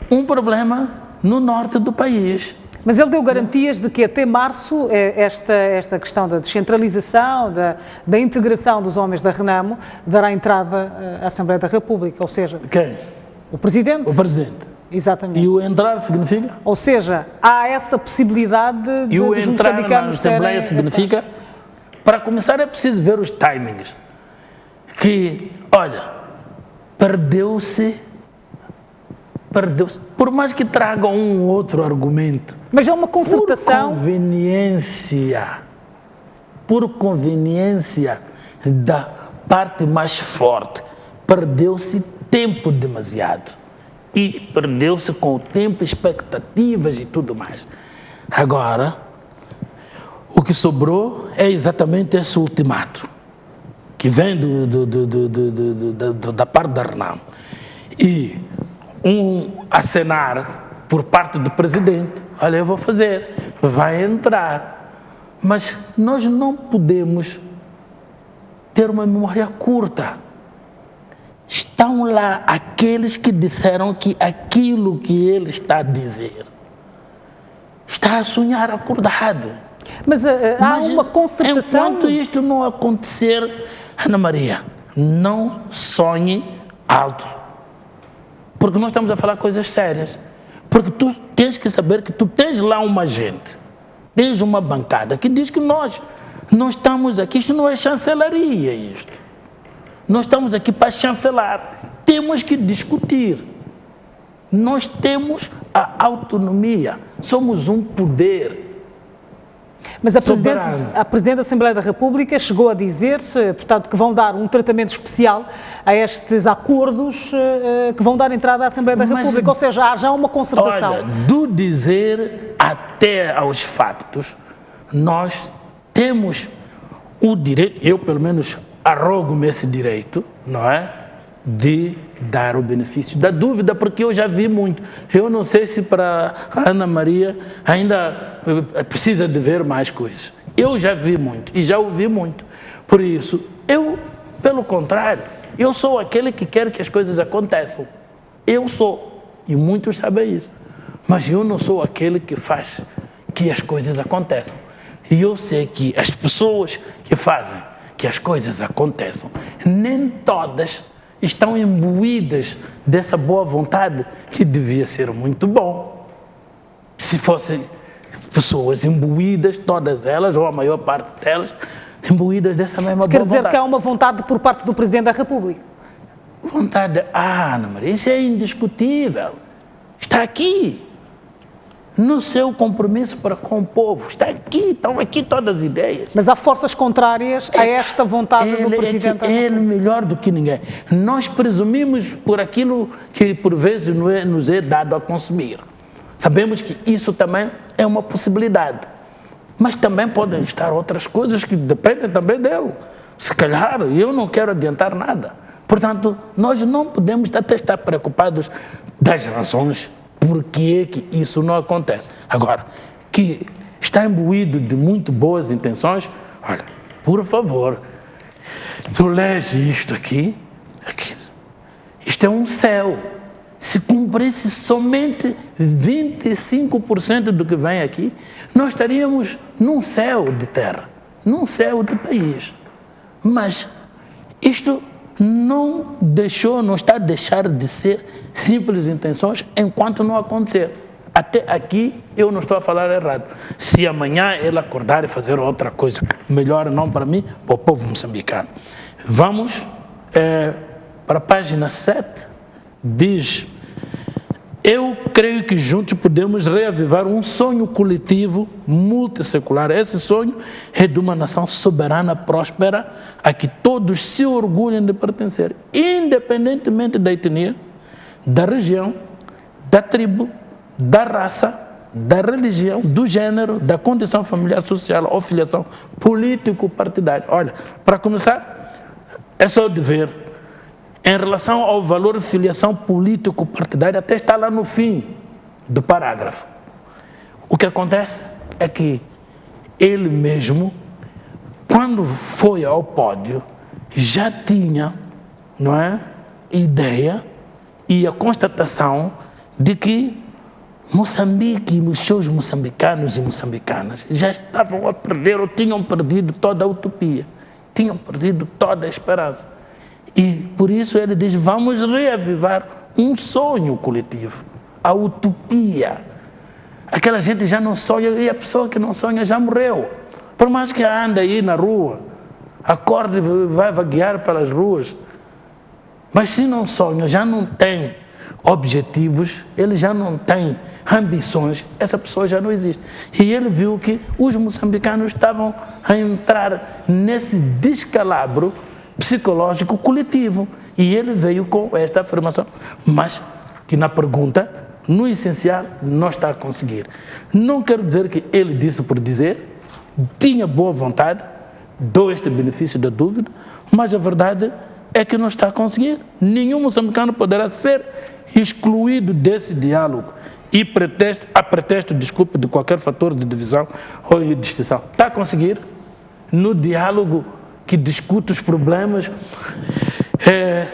Speaker 2: um problema no norte do país.
Speaker 1: Mas ele deu garantias de que até março esta questão da descentralização, da integração dos homens da Renamo, dará entrada à Assembleia da República, ou seja...
Speaker 2: Quem?
Speaker 1: O Presidente.
Speaker 2: O Presidente.
Speaker 1: Exatamente.
Speaker 2: E o entrar significa?
Speaker 1: Ou seja, há essa possibilidade de
Speaker 2: o
Speaker 1: dos
Speaker 2: entrar na
Speaker 1: moçambicanos
Speaker 2: Assembleia significa... Para começar é preciso ver os timings. Que, olha, perdeu-se, por mais que tragam um outro argumento.
Speaker 1: Mas é uma concertação.
Speaker 2: Por conveniência da parte mais forte, perdeu-se tempo demasiado. E perdeu-se com o tempo, expectativas e tudo mais. Agora, o que sobrou é exatamente esse ultimato, que vem da parte da Renamo. E acenar por parte do Presidente, olha, eu vou fazer, vai entrar. Mas nós não podemos ter uma memória curta. Estão lá aqueles que disseram que aquilo que ele está a dizer está a sonhar acordado.
Speaker 1: Mas há uma concertação...
Speaker 2: Enquanto isto não acontecer, Ana Maria, não sonhe alto. Porque nós estamos a falar coisas sérias. Porque tu tens que saber que tu tens lá uma gente, tens uma bancada que diz que nós não estamos aqui, isto não é chancelaria isto. Nós estamos aqui para chancelar. Temos que discutir. Nós temos a autonomia. Somos um poder.
Speaker 1: Mas a Presidente da Assembleia da República chegou a dizer, portanto, que vão dar um tratamento especial a estes acordos que vão dar entrada à Assembleia da República, ou seja, há já uma concertação.
Speaker 2: Olha, do dizer até aos factos, nós temos o direito, eu pelo menos arrogo-me esse direito, não é? De dar o benefício da dúvida, porque eu já vi muito. Eu não sei se para a Ana Maria ainda precisa de ver mais coisas. Eu já vi muito e já ouvi muito. Por isso, pelo contrário, eu sou aquele que quer que as coisas aconteçam. Eu sou, e muitos sabem isso. Mas eu não sou aquele que faz que as coisas aconteçam. E eu sei que as pessoas que fazem que as coisas aconteçam, nem todas estão imbuídas dessa boa vontade que devia ser muito bom. Se fossem pessoas imbuídas, todas elas, ou a maior parte delas, imbuídas dessa mesma boa vontade.
Speaker 1: Quer dizer que há uma vontade por parte do Presidente da República?
Speaker 2: Vontade, Ana Maria, isso é indiscutível. Está aqui, no seu compromisso para com o povo. Está aqui, estão aqui todas as ideias.
Speaker 1: Mas há forças contrárias a esta vontade do Presidente.
Speaker 2: Ele melhor do que ninguém. Nós presumimos por aquilo que por vezes nos é dado a consumir. Sabemos que isso também é uma possibilidade. Mas também podem estar outras coisas que dependem também dele. Se calhar, eu não quero adiantar nada. Portanto, nós não podemos até estar preocupados das razões por que isso não acontece. Agora, que está imbuído de muito boas intenções, olha, por favor, tu lês isto aqui, isto é um céu. Se cumprisse somente 25% do que vem aqui, nós estaríamos num céu de terra, num céu de país. Mas isto não está a deixar de ser simples intenções enquanto não acontecer. Até aqui eu não estou a falar errado. Se amanhã ele acordar e fazer outra coisa, melhor não para mim, para o povo moçambicano. Vamos para a página 7, diz: eu creio que juntos podemos reavivar um sonho coletivo multissecular. Esse sonho é de uma nação soberana, próspera, a que todos se orgulhem de pertencer, independentemente da etnia, da região, da tribo, da raça, da religião, do gênero, da condição familiar, social ou filiação político-partidária. Olha, para começar, é só de ver. Em relação ao valor de filiação político-partidária, até está lá no fim do parágrafo. O que acontece é que ele mesmo, quando foi ao pódio, já tinha, não é, ideia e a constatação de que Moçambique e os seus moçambicanos e moçambicanas já estavam a perder ou tinham perdido toda a utopia, tinham perdido toda a esperança. E por isso ele diz: vamos reavivar um sonho coletivo, a utopia. Aquela gente já não sonha, e a pessoa que não sonha já morreu. Por mais que ande aí na rua, acorde e vai vaguear pelas ruas, mas se não sonha, já não tem objetivos, ele já não tem ambições, essa pessoa já não existe. E ele viu que os moçambicanos estavam a entrar nesse descalabro psicológico coletivo. E ele veio com esta afirmação, mas que na pergunta, no essencial, não está a conseguir. Não quero dizer que ele disse por dizer, tinha boa vontade, dou este benefício da dúvida, mas a verdade é que não está a conseguir. Nenhum moçambicano poderá ser excluído desse diálogo e a pretexto, desculpe, de qualquer fator de divisão ou de distinção. Está a conseguir? No diálogo que discute os problemas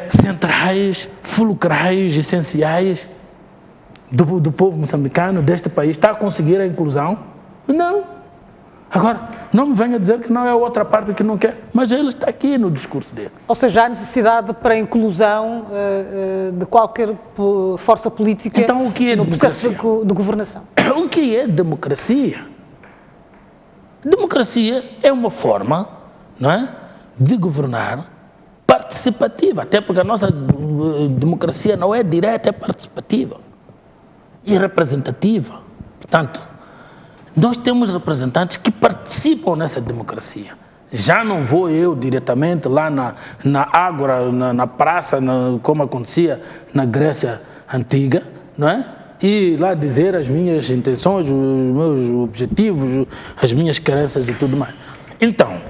Speaker 2: centrais, fulcrais, essenciais do povo moçambicano, deste país, está a conseguir a inclusão? Não. Agora, não me venha dizer que não é a outra parte que não quer, mas ele está aqui no discurso dele.
Speaker 1: Ou seja, há necessidade para a inclusão de qualquer força política
Speaker 2: então, o que é
Speaker 1: no processo de governação.
Speaker 2: O que é democracia? Democracia é uma forma, não é, de governar participativa, até porque a nossa democracia não é direta, é participativa e representativa. Portanto, nós temos representantes que participam nessa democracia. Já não vou eu diretamente lá na ágora, na praça, como acontecia na Grécia Antiga, não é? E lá dizer as minhas intenções, os meus objetivos, as minhas crenças e tudo mais. Então,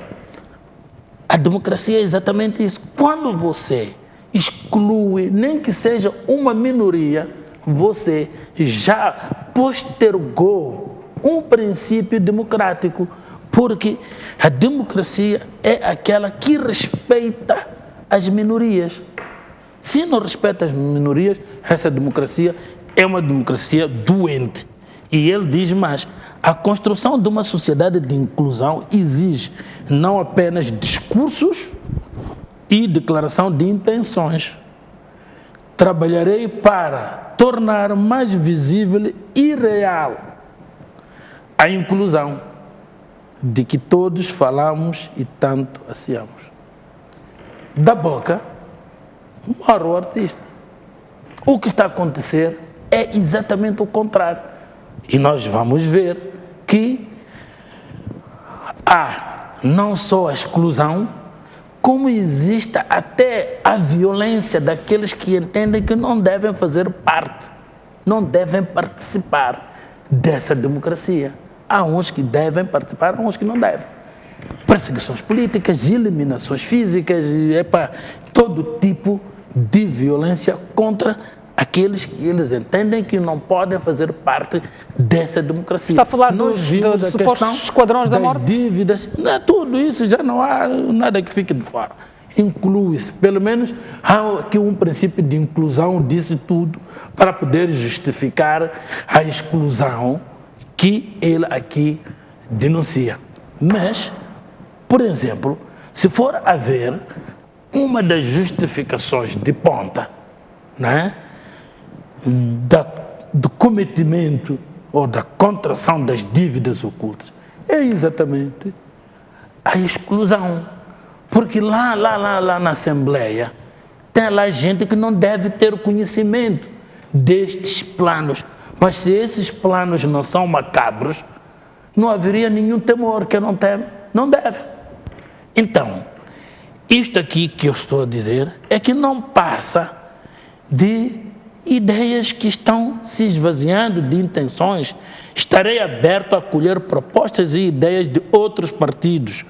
Speaker 2: a democracia é exatamente isso. Quando você exclui, nem que seja uma minoria, você já postergou um princípio democrático, porque a democracia é aquela que respeita as minorias. Se não respeita as minorias, essa democracia é uma democracia doente. E ele diz mais: a construção de uma sociedade de inclusão exige não apenas discursos e declaração de intenções. Trabalharei para tornar mais visível e real a inclusão de que todos falamos e tanto ansiamos. Da boca morre o artista. O que está a acontecer é exatamente o contrário. E nós vamos ver que há não só a exclusão, como existe até a violência daqueles que entendem que não devem fazer parte, não devem participar dessa democracia. Há uns que devem participar, há uns que não devem. Perseguições políticas, eliminações físicas, todo tipo de violência contra aqueles que eles entendem que não podem fazer parte dessa democracia.
Speaker 1: Está a falar dos supostos esquadrões da morte?
Speaker 2: Dívidas, tudo isso já não há nada que fique de fora. Inclui-se, pelo menos há aqui um princípio de inclusão disso tudo para poder justificar a exclusão que ele aqui denuncia. Mas, por exemplo, se for a ver uma das justificações de ponta, né, do cometimento ou da contração das dívidas ocultas é exatamente a exclusão. Porque lá na Assembleia tem lá gente que não deve ter conhecimento destes planos. Mas se esses planos não são macabros, não haveria nenhum temor. Que não teme, não deve. Então, isto aqui que eu estou a dizer é que não passa de ideias que estão se esvaziando de intenções. Estarei aberto a acolher propostas e ideias de outros partidos,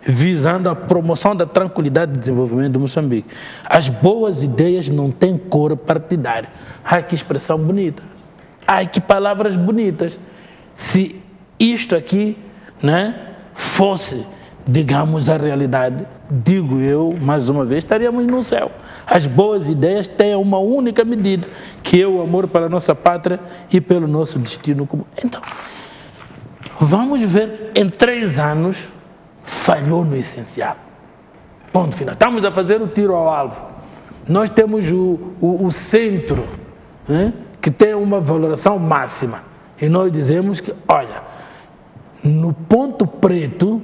Speaker 2: visando a promoção da tranquilidade e desenvolvimento de Moçambique. As boas ideias não têm cor partidária. Ai, que expressão bonita. Ai, que palavras bonitas. Se isto aqui, né, fosse, digamos, a realidade, digo eu, mais uma vez, estaríamos no céu. As boas ideias têm uma única medida, que é o amor pela nossa pátria e pelo nosso destino comum. Então, vamos ver, em 3 anos, falhou no essencial. Ponto final. Estamos a fazer o tiro ao alvo. Nós temos o centro, né, que tem uma valoração máxima. E nós dizemos que, olha, no ponto preto,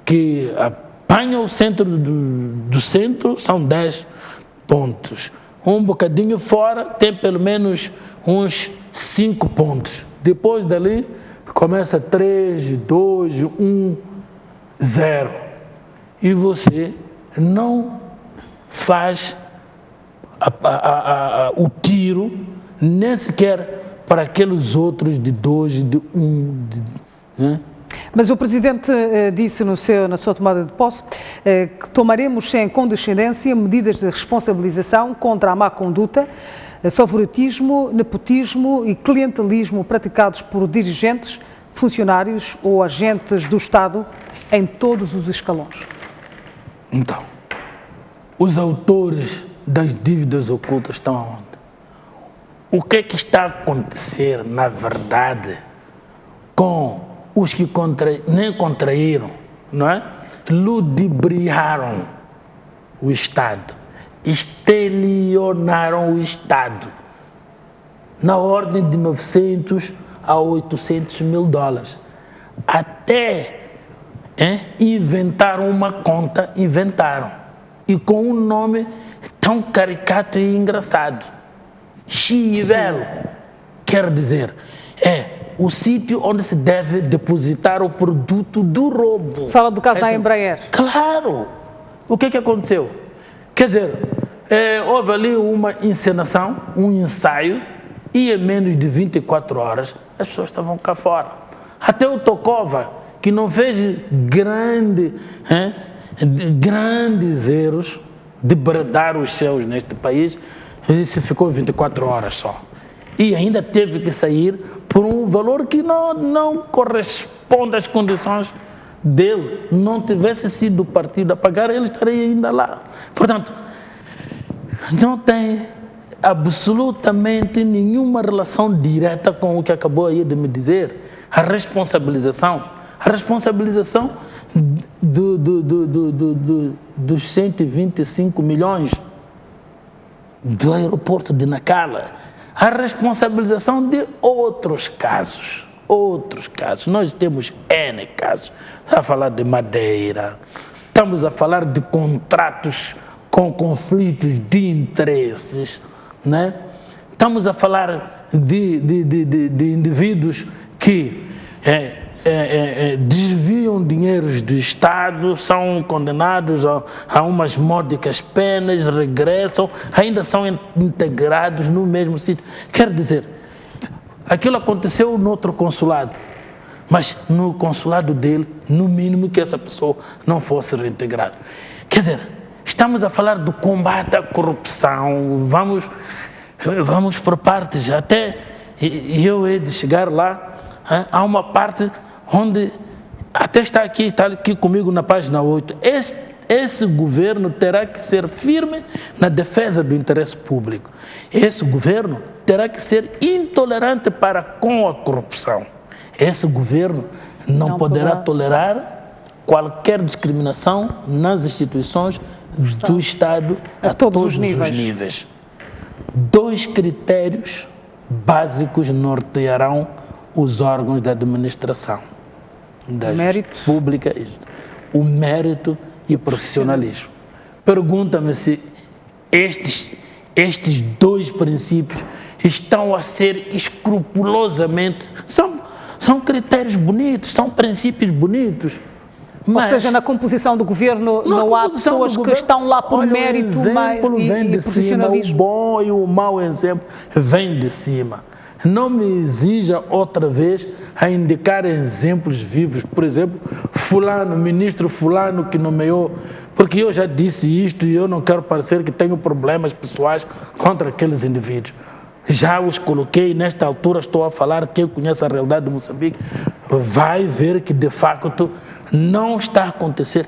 Speaker 2: que apanha o centro do centro, são 10 pontos. Um bocadinho fora tem pelo menos uns 5 pontos. Depois dali, começa 3, 2, 1, 0. E você não faz o tiro, nem sequer para aqueles outros de 2, de 1, né?
Speaker 1: Mas o Presidente disse na sua tomada de posse que tomaremos sem condescendência medidas de responsabilização contra a má conduta, favoritismo, nepotismo e clientelismo praticados por dirigentes, funcionários ou agentes do Estado em todos os escalões.
Speaker 2: Então, os autores das dívidas ocultas estão aonde? O que é que está a acontecer, na verdade, com os que nem contraíram, não é? Ludibriaram o Estado, estelionaram o Estado, na ordem de 900 a 800 mil dólares. Até inventaram uma conta, e com um nome tão caricato e engraçado. Chivelo, quer dizer, o sítio onde se deve depositar o produto do roubo.
Speaker 1: Fala do caso da Embraer.
Speaker 2: Claro! O que aconteceu? Quer dizer, houve ali uma encenação, um ensaio, e em menos de 24 horas as pessoas estavam cá fora. Até o Tocova, que não fez grandes erros de bradar os céus neste país, se ficou 24 horas só. E ainda teve que sair por um valor que não corresponde às condições dele. Não tivesse sido o partido a pagar, ele estaria ainda lá. Portanto, não tem absolutamente nenhuma relação direta com o que acabou aí de me dizer. A responsabilização dos 125 milhões do aeroporto de Nacala, a responsabilização de outros casos. Nós temos N casos. Estamos a falar de Madeira, estamos a falar de contratos com conflitos de interesses, né? Estamos a falar de indivíduos que desviam dinheiros do Estado, são condenados a umas módicas penas, regressam, ainda são integrados no mesmo sítio. Quer dizer, aquilo aconteceu no outro consulado, mas no consulado dele, no mínimo que essa pessoa não fosse reintegrada. Quer dizer, estamos a falar do combate à corrupção, vamos por partes, até eu hei de chegar lá. Há uma parte onde até está aqui comigo na página 8. Esse governo terá que ser firme na defesa do interesse público. Esse governo terá que ser intolerante para com a corrupção. Esse governo não poderá tolerar qualquer discriminação nas instituições do Estado a todos os níveis. 2 critérios básicos nortearão os órgãos da administração da justiça pública, o mérito e o profissionalismo. Pergunta-me se estes 2 princípios estão a ser escrupulosamente... São critérios bonitos, são princípios bonitos.
Speaker 1: Ou seja, na composição do governo não há pessoas que estão lá por mérito
Speaker 2: vem de cima, o bom e o mau exemplo vem de cima. Não me exija outra vez a indicar exemplos vivos. Por exemplo, fulano, ministro fulano que nomeou, porque eu já disse isto e eu não quero parecer que tenho problemas pessoais contra aqueles indivíduos. Já os coloquei, nesta altura estou a falar, quem conhece a realidade de Moçambique vai ver que de facto não está a acontecer.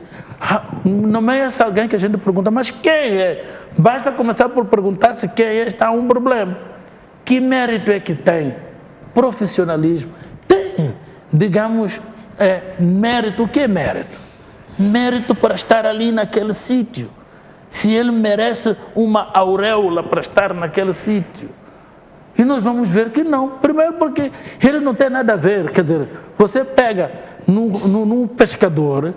Speaker 2: Nomeia-se alguém que a gente pergunta, mas quem é? Basta começar por perguntar-se quem é, está um problema. Que mérito é que tem? Profissionalismo. Tem, digamos, mérito. O que é mérito? Mérito para estar ali naquele sítio. Se ele merece uma auréola para estar naquele sítio. E nós vamos ver que não. Primeiro porque ele não tem nada a ver. Quer dizer, você pega num pescador,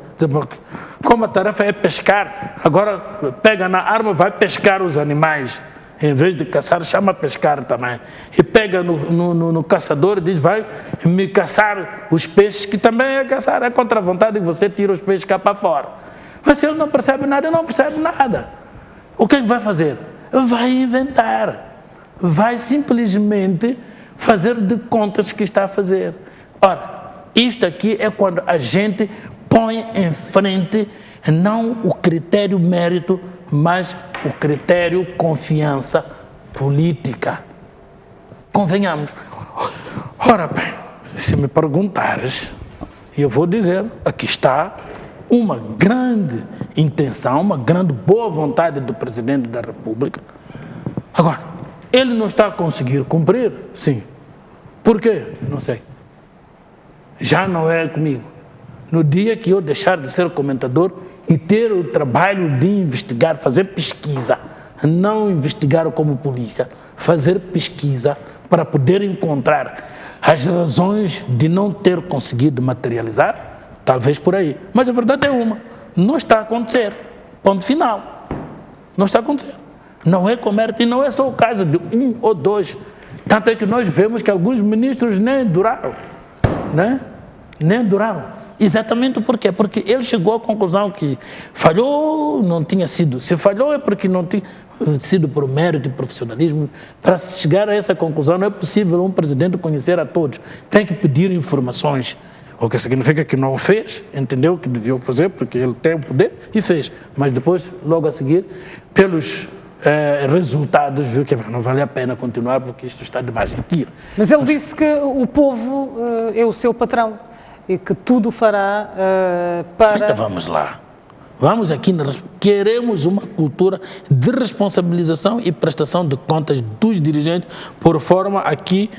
Speaker 2: como a tarefa é pescar, agora pega na arma, vai pescar os animais. Em vez de caçar, chama pescar também. E pega no caçador e diz, vai me caçar os peixes, que também é caçar. É contra a vontade que você tira os peixes cá para fora. Mas se ele não percebe nada, ele não percebe nada. O que é que vai fazer? Vai inventar. Vai simplesmente fazer de contas que está a fazer. Ora, isto aqui é quando a gente põe em frente não o critério mérito, mas o critério confiança política. Convenhamos. Ora bem, se me perguntares, eu vou dizer, aqui está uma grande intenção, uma grande boa vontade do Presidente da República. Agora, ele não está a conseguir cumprir? Sim. Por quê? Não sei. Já não é comigo. No dia que eu deixar de ser comentador e ter o trabalho de investigar, fazer pesquisa, não investigar como polícia, fazer pesquisa para poder encontrar as razões de não ter conseguido materializar, talvez por aí. Mas a verdade é uma, não está a acontecer. Ponto final. Não está a acontecer. Não é comércio e não é só o caso de 1 ou 2. Tanto é que nós vemos que alguns ministros nem duraram, né? Nem duraram. Exatamente por quê? Porque ele chegou à conclusão que falhou, não tinha sido. Se falhou é porque não tinha sido por mérito e profissionalismo. Para chegar a essa conclusão não é possível um presidente conhecer a todos. Tem que pedir informações. O que significa que não o fez, entendeu que devia fazer, porque ele tem o poder e fez. Mas depois, logo a seguir, pelos resultados, viu que não vale a pena continuar porque isto está de margem de tiro.
Speaker 1: Mas ele disse que o povo é o seu patrão e que tudo fará para...
Speaker 2: Então vamos lá. Vamos aqui, queremos uma cultura de responsabilização e prestação de contas dos dirigentes por forma a que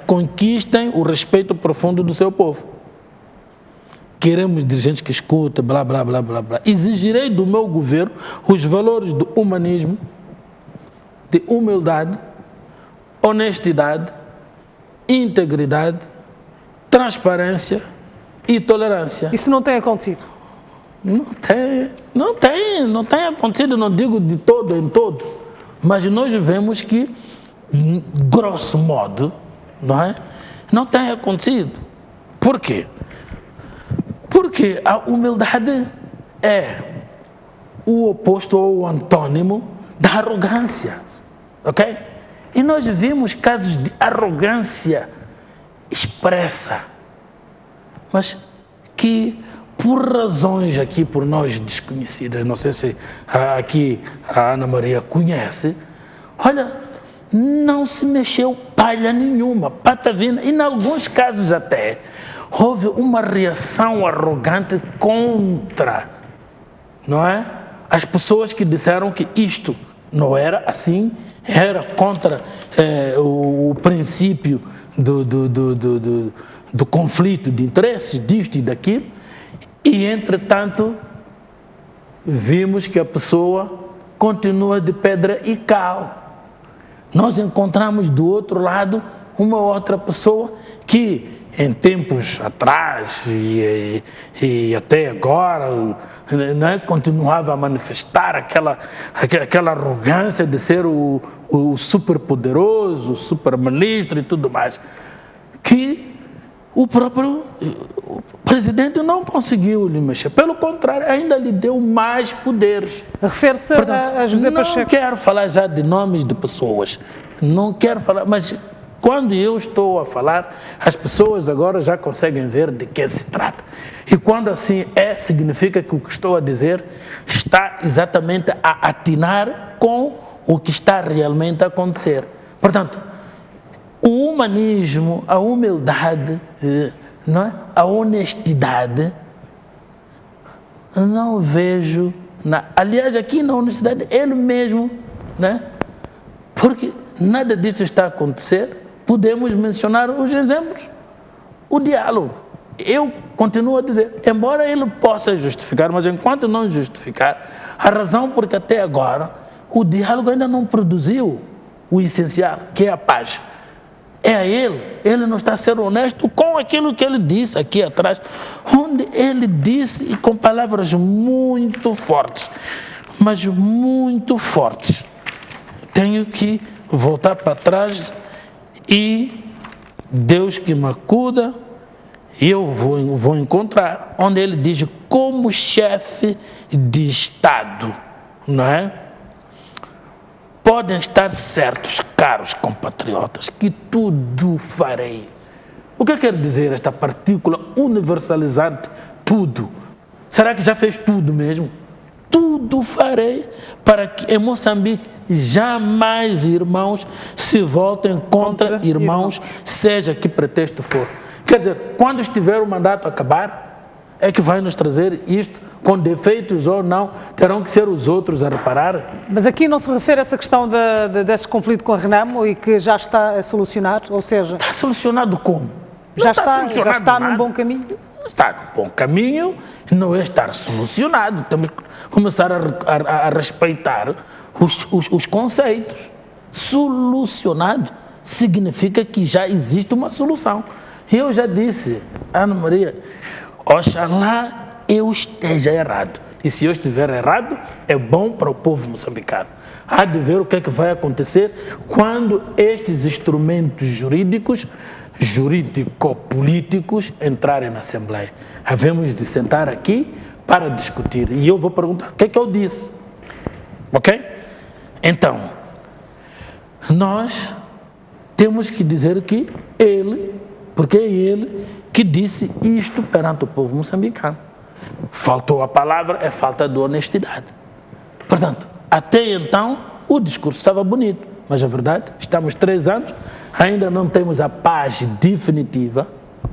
Speaker 2: conquistem o respeito profundo do seu povo. Queremos dirigentes que escutem, blá, blá, blá, blá, blá. Exigirei do meu governo os valores do humanismo, de humildade, honestidade, integridade, transparência e tolerância.
Speaker 1: Isso não tem acontecido?
Speaker 2: Não tem acontecido, não digo de todo em todo, mas nós vemos que, grosso modo, não tem acontecido. Por quê? Porque a humildade é o oposto ou o antônimo da arrogância, ok? E nós vimos casos de arrogância expressa, mas que por razões aqui por nós desconhecidas, não sei se aqui a Ana Maria conhece, olha, não se mexeu palha nenhuma, patavina, e em alguns casos até houve uma reação arrogante contra, não é? As pessoas que disseram que isto não era assim, era contra o princípio do conflito de interesses, disto e daquilo, e entretanto vimos que a pessoa continua de pedra e cal. Nós encontramos do outro lado uma outra pessoa que em tempos atrás e até agora, né, continuava a manifestar aquela arrogância de ser o superpoderoso, o superministro e tudo mais, que o próprio presidente não conseguiu lhe mexer. Pelo contrário, ainda lhe deu mais poderes.
Speaker 1: Refere-se a José Pacheco.
Speaker 2: Não quero falar já de nomes de pessoas, não quero falar, mas quando eu estou a falar, as pessoas agora já conseguem ver de que se trata. E quando assim é, significa que o que estou a dizer está exatamente a atinar com o que está realmente a acontecer. Portanto, o humanismo, a humildade, não é? A honestidade, não vejo. Aliás, aqui na honestidade, ele mesmo, né? Porque nada disso está a acontecer. Podemos mencionar os exemplos. O diálogo. Eu continuo a dizer, embora ele possa justificar, mas enquanto não justificar, a razão porque até agora o diálogo ainda não produziu o essencial, que é a paz. É a ele não está a ser honesto com aquilo que ele disse aqui atrás, onde ele disse, e com palavras muito fortes, mas muito fortes. Tenho que voltar para trás e Deus que me acuda, eu vou encontrar, onde ele diz, como chefe de Estado, não é? Podem estar certos, caros compatriotas, que tudo farei. O que quer dizer esta partícula universalizante, tudo? Será que já fez tudo mesmo? Tudo farei para que em Moçambique jamais irmãos se voltem contra irmãos, seja que pretexto for. Quer dizer, quando estiver o mandato a acabar, é que vai nos trazer isto, com defeitos ou não, terão que ser os outros a reparar.
Speaker 1: Mas aqui não se refere a essa questão desse conflito com a Renamo e que já está a solucionar, ou seja...
Speaker 2: Está solucionado como?
Speaker 1: Já está num bom caminho?
Speaker 2: Está num bom caminho, não é estar solucionado. Temos que começar a respeitar os conceitos. Solucionado significa que já existe uma solução. Eu já disse, Ana Maria, oxalá eu esteja errado. E se eu estiver errado, é bom para o povo moçambicano. Há de ver o que é que vai acontecer quando estes instrumentos jurídico-políticos entrarem na Assembleia. Havemos de sentar aqui para discutir. E eu vou perguntar, o que é que eu disse? Ok? Então, nós temos que dizer que ele, porque é ele que disse isto perante o povo moçambicano. Faltou a palavra, é falta de honestidade. Portanto, até então, o discurso estava bonito, mas a verdade, estamos 3 anos, ainda não temos a paz definitiva,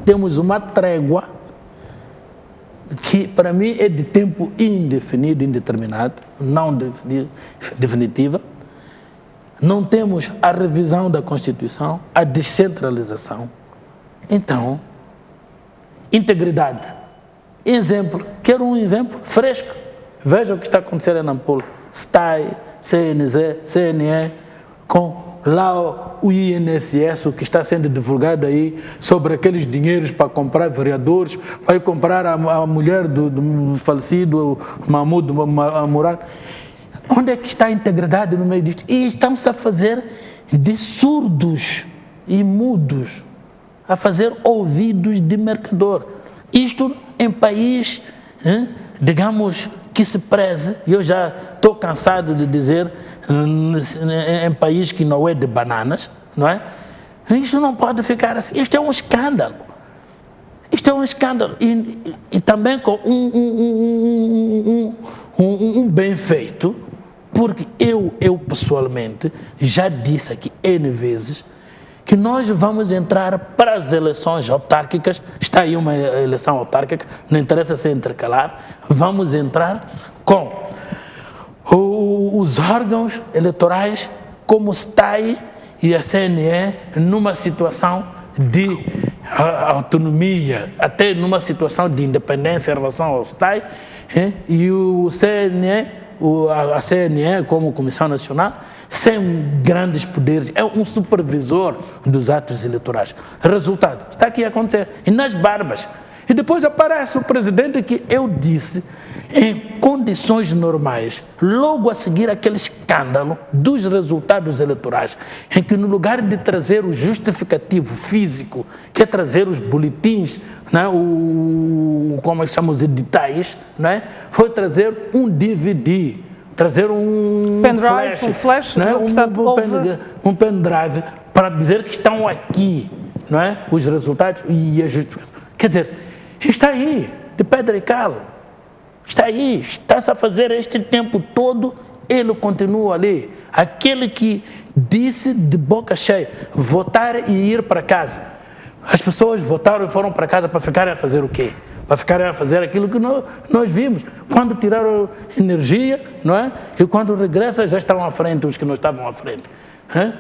Speaker 2: temos uma trégua que para mim é de tempo indefinido, indeterminado, não definitiva. Não temos a revisão da Constituição, a descentralização. Então, integridade. Exemplo, quero um exemplo fresco. Veja o que está acontecendo em Nampula. STAI, CNZ, CNE, com lá o INSS, o que está sendo divulgado aí sobre aqueles dinheiros para comprar vereadores, para comprar a mulher do falecido Mahmoud Murad. Onde é que está a integridade no meio disto? E estamos a fazer de surdos e mudos, a fazer ouvidos de mercador. Isto em país, digamos, que se preze, eu já estou cansado de dizer, em país que não é de bananas, não é? Isto não pode ficar assim, isto é um escândalo. Isto é um escândalo. E também com um bem feito, porque eu pessoalmente já disse aqui N vezes que nós vamos entrar para as eleições autárquicas, está aí uma eleição autárquica, não interessa se intercalar, vamos entrar com os órgãos eleitorais como o STAI e a CNE numa situação de autonomia, até numa situação de independência em relação ao STAI e o CNE, a CNE como Comissão Nacional, sem grandes poderes, é um supervisor dos atos eleitorais. Resultado, está aqui a acontecer, e nas barbas. E depois aparece o presidente que eu disse, em condições normais, logo a seguir aquele escândalo dos resultados eleitorais, em que no lugar de trazer o justificativo físico, que é trazer os boletins, né, como chamamos, editais, né, foi trazer um DVD, trazer um
Speaker 1: flash,
Speaker 2: né,
Speaker 1: portanto,
Speaker 2: um pendrive para dizer que estão aqui, não é, os resultados e a justificação. Quer dizer, está aí, de pedra e cal. Está aí, está-se a fazer este tempo todo, ele continua ali. Aquele que disse de boca cheia, votar e ir para casa. As pessoas votaram e foram para casa para ficarem a fazer o quê? Para ficarem a fazer aquilo que nós vimos. Quando tiraram energia, não é? E quando regressa já estão à frente os que não estavam à frente.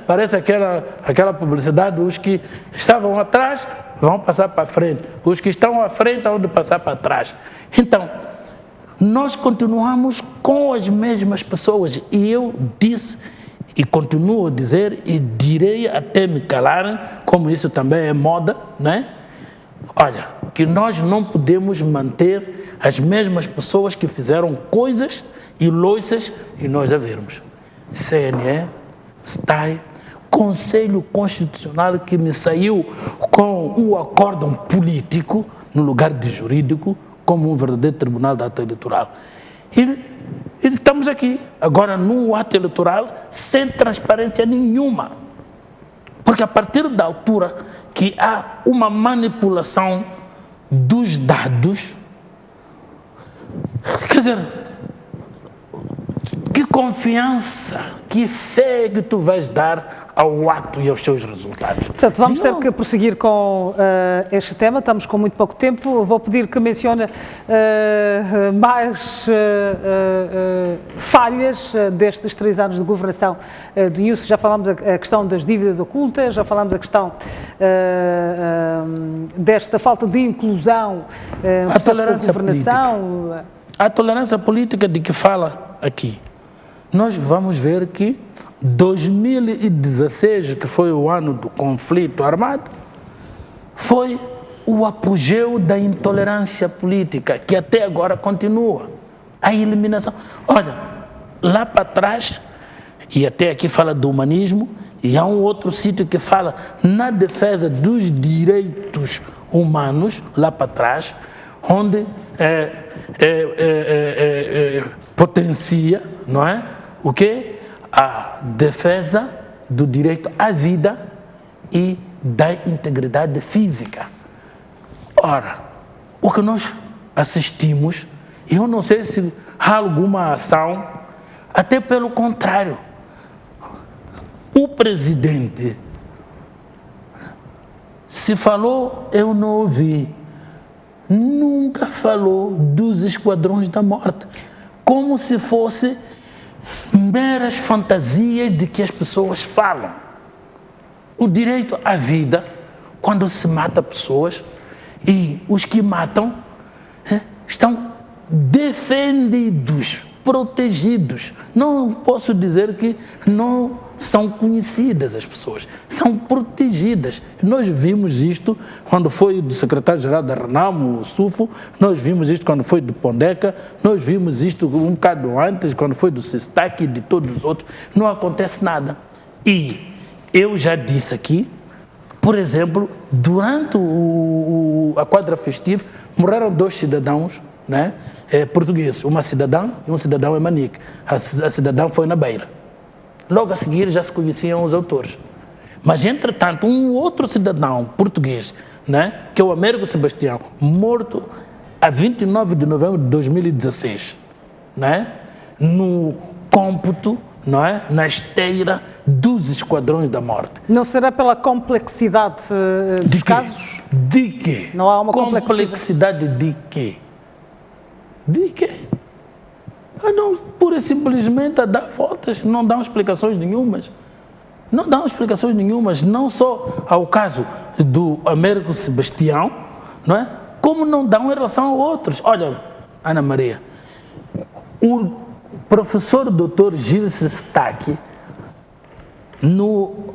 Speaker 2: Parece aquela publicidade, os que estavam atrás vão passar para frente, os que estão à frente vão de passar para trás. Então, nós continuamos com as mesmas pessoas e eu disse e continuo a dizer e direi até me calarem, como isso também é moda, né? Olha, que nós não podemos manter as mesmas pessoas que fizeram coisas e loiças e nós a vermos. CNE, STAI, Conselho Constitucional que me saiu com o acórdão político no lugar de jurídico, como um verdadeiro tribunal de ato eleitoral. E estamos aqui, agora num ato eleitoral, sem transparência nenhuma. Porque a partir da altura que há uma manipulação dos dados, quer dizer, que confiança, que fé que tu vais dar ao ato e aos seus resultados.
Speaker 1: Portanto, vamos ter que prosseguir com este tema, estamos com muito pouco tempo. Vou pedir que mencione mais falhas destes 3 anos de governação do INUS. Já falámos a questão das dívidas ocultas, já falámos a questão desta falta de inclusão no processo de governação.
Speaker 2: A tolerância política de que fala aqui. Nós vamos ver que 2016, que foi o ano do conflito armado, foi o apogeu da intolerância política, que até agora continua. A eliminação. Olha, lá para trás, e até aqui fala do humanismo, e há um outro sítio que fala na defesa dos direitos humanos, lá para trás, onde potencia, não é? O quê? A defesa do direito à vida e da integridade física. Ora, o que nós assistimos, eu não sei se há alguma ação, até pelo contrário. O presidente, se falou, eu não ouvi, nunca falou dos esquadrões da morte, como se fosse meras fantasias de que as pessoas falam. O direito à vida, quando se mata pessoas, e os que matam estão defendidos, protegidos. Não posso dizer que não são conhecidas as pessoas, são protegidas. Nós vimos isto quando foi do secretário-geral da Renamo, o Sufo, nós vimos isto quando foi do Pondeca, nós vimos isto um bocado antes, quando foi do Sistak e de todos os outros. Não acontece nada. E eu já disse aqui, por exemplo, durante a quadra festiva, morreram 2 cidadãos, né, portugueses, uma cidadã e um cidadão em Manique. A cidadã foi na Beira. Logo a seguir já se conheciam os autores. Mas, entretanto, um outro cidadão português, né, que é o Américo Sebastião, morto a 29 de novembro de 2016, né, no cômputo, não é, na esteira dos esquadrões da morte.
Speaker 1: Não será pela complexidade dos casos?
Speaker 2: De quê?
Speaker 1: Não há uma
Speaker 2: complexidade de quê? De quê? Não, pura e simplesmente a dar voltas, não dão explicações nenhumas. Não dão explicações nenhumas, não só ao caso do Américo Sebastião, não é? Como não dão em relação a outros. Olha, Ana Maria, O professor Dr. Gilles Stack, no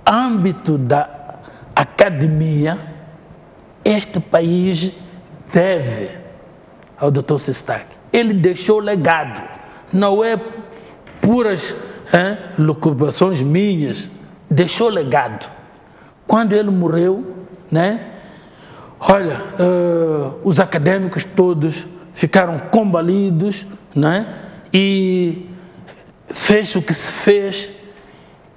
Speaker 2: âmbito da academia, este país deve ao Dr. Stack. Ele deixou legado, não é puras locubações minhas, deixou legado. Quando ele morreu, né? Olha, os acadêmicos todos ficaram combalidos, né? E fez o que se fez,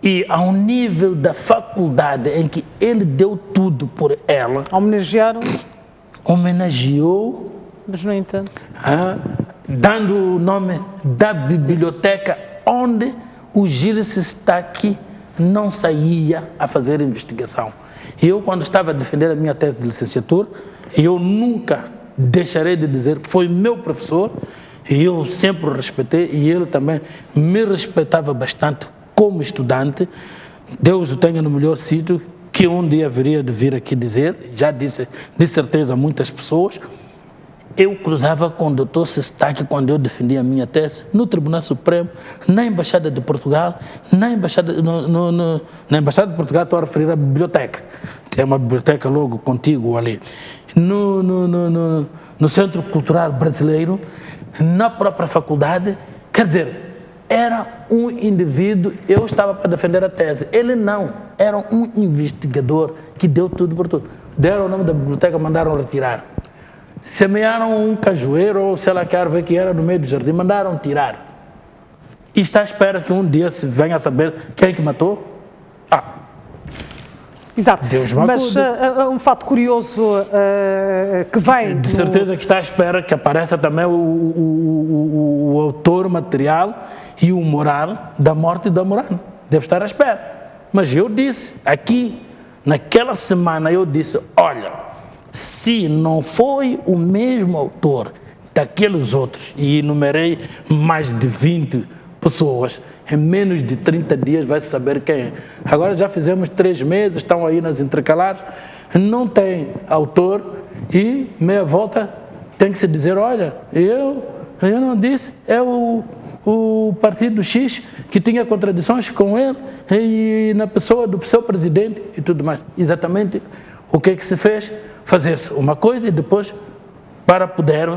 Speaker 2: e ao nível da faculdade em que ele deu tudo por ela, homenageou,
Speaker 1: mas no entanto,
Speaker 2: dando o nome da biblioteca onde o Gilles Stack não saía a fazer investigação. Eu, quando estava a defender a minha tese de licenciatura, eu nunca deixarei de dizer, foi meu professor, e eu sempre o respeitei, e ele também me respeitava bastante como estudante. Deus o tenha no melhor sítio, que um dia haveria de vir aqui dizer, já disse de certeza a muitas pessoas. Eu cruzava com o Dr. Stack quando eu defendia a minha tese no Tribunal Supremo, na Embaixada de Portugal, na Embaixada de Portugal estou a referir à biblioteca, tem uma biblioteca logo contigo ali, no Centro Cultural Brasileiro, na própria faculdade. Quer dizer, era um indivíduo, eu estava para defender a tese, ele não, era um investigador que deu tudo por tudo. Deram o nome da biblioteca, mandaram retirar. Semearam um cajueiro, ou sei lá que árvore que era no meio do jardim, mandaram tirar. E está à espera que um dia se venha a saber quem que matou.
Speaker 1: Exato.
Speaker 2: Deus
Speaker 1: mas um fato curioso que vem...
Speaker 2: De certeza que está à espera que apareça também o autor material e o moral da morte da Morano. Deve estar à espera. Mas eu disse, aqui, naquela semana, eu disse, olha, se não foi o mesmo autor daqueles outros, e enumerei mais de 20 pessoas, em menos de 30 dias vai-se saber quem é. Agora já fizemos 3 meses, estão aí nas intercalares, não tem autor, e meia volta tem que se dizer, olha, eu não disse, é o partido X que tinha contradições com ele, e na pessoa do seu presidente e tudo mais. Exatamente o que é que se fez? Fazer-se uma coisa e depois, para poder,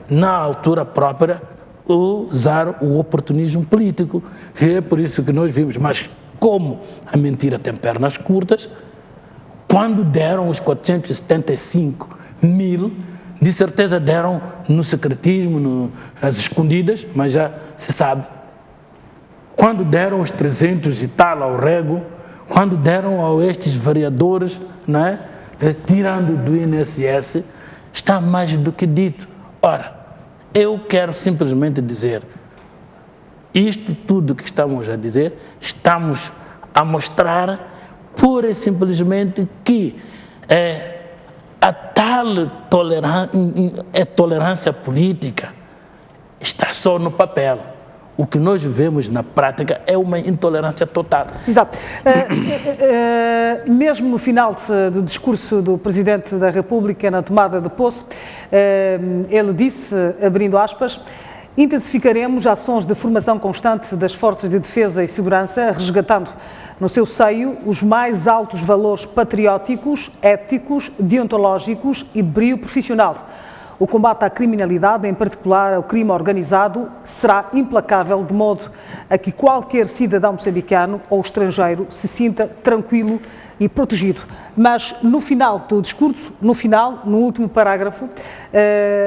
Speaker 2: na altura própria, usar o oportunismo político. E é por isso que nós vimos. Mas como a mentira tem pernas curtas, quando deram os 475 mil, de certeza deram no secretismo, nas escondidas, mas já se sabe. Quando deram os 300 e tal ao Rego, quando deram a estes vereadores, não é? Tirando do INSS, está mais do que dito. Ora, eu quero simplesmente dizer, isto tudo que estamos a dizer, estamos a mostrar pura e simplesmente que a tal tolerância política está só no papel. O que nós vemos na prática é uma intolerância total.
Speaker 1: Exato. Mesmo no final do discurso do Presidente da República, na tomada de posse, ele disse, abrindo aspas, intensificaremos ações de formação constante das forças de defesa e segurança, resgatando no seu seio os mais altos valores patrióticos, éticos, deontológicos e brio profissional. O combate à criminalidade, em particular ao crime organizado, será implacável, de modo a que qualquer cidadão moçambicano ou estrangeiro se sinta tranquilo e protegido. Mas no final do discurso, no último parágrafo,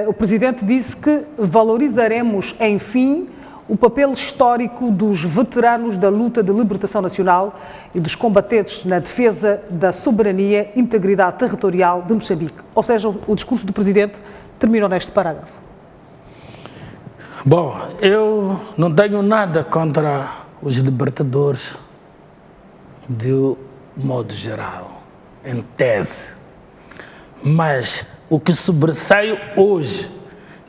Speaker 1: o Presidente disse que valorizaremos, enfim, o papel histórico dos veteranos da luta de libertação nacional e dos combatentes na defesa da soberania e integridade territorial de Moçambique. Ou seja, o discurso do Presidente terminou neste parágrafo.
Speaker 2: Bom, eu não tenho nada contra os libertadores de modo geral, em tese. Mas o que sobressai hoje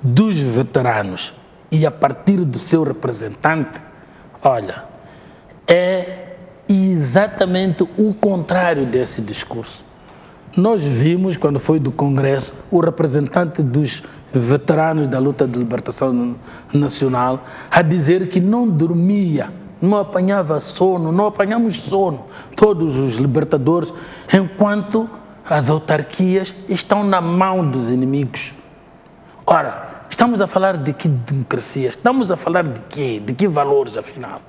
Speaker 2: dos veteranos e a partir do seu representante, olha, é exatamente o contrário desse discurso. Nós vimos, quando foi do Congresso, o representante dos veteranos da luta de libertação nacional, a dizer que não dormia, não apanhava sono, não apanhamos sono, todos os libertadores, enquanto as autarquias estão na mão dos inimigos. Ora, estamos a falar de que democracia? Estamos a falar de quê? De que valores, afinal?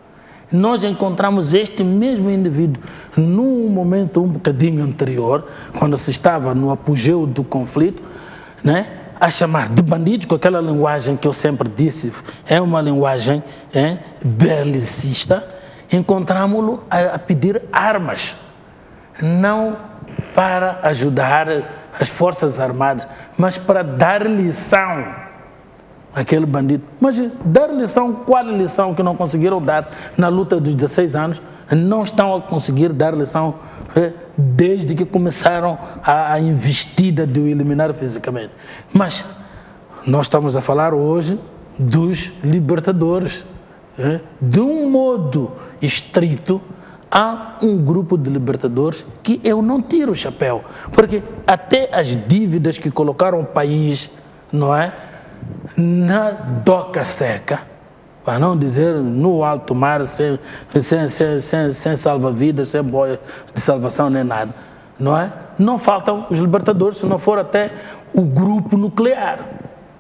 Speaker 2: Nós encontramos este mesmo indivíduo num momento um bocadinho anterior, quando se estava no apogeu do conflito, né, a chamar de bandidos, com aquela linguagem que eu sempre disse, é uma linguagem belicista. Encontramos-lo a pedir armas, não para ajudar as Forças Armadas, mas para dar lição àquele bandido. Mas dar lição, qual lição que não conseguiram dar na luta dos 16 anos, não estão a conseguir dar lição desde que começaram a investida de o eliminar fisicamente. Mas nós estamos a falar hoje dos libertadores. De um modo estrito, há um grupo de libertadores que eu não tiro o chapéu, porque até as dívidas que colocaram o país, não é, na doca seca, para não dizer no alto mar, sem salva-vidas, sem boia de salvação nem nada, não é? Não faltam os libertadores, se não for até o grupo nuclear,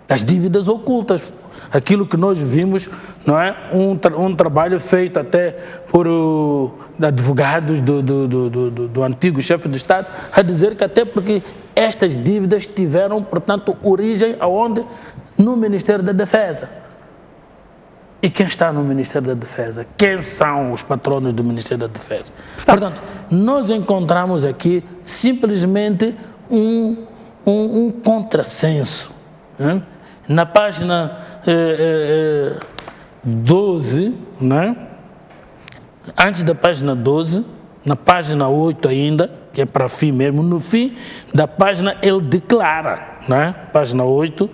Speaker 2: das dívidas ocultas. Aquilo que nós vimos, não é? Um trabalho feito até por advogados do antigo chefe de Estado, a dizer que até porque estas dívidas tiveram, portanto, origem aonde? No Ministério da Defesa. E quem está no Ministério da Defesa? Quem são os patronos do Ministério da Defesa? Portanto, nós encontramos aqui simplesmente um contrassenso. Né? Na página 12, né? Antes da página 12, na página 8 ainda, que é para fim mesmo, no fim da página ele declara, né? Página 8,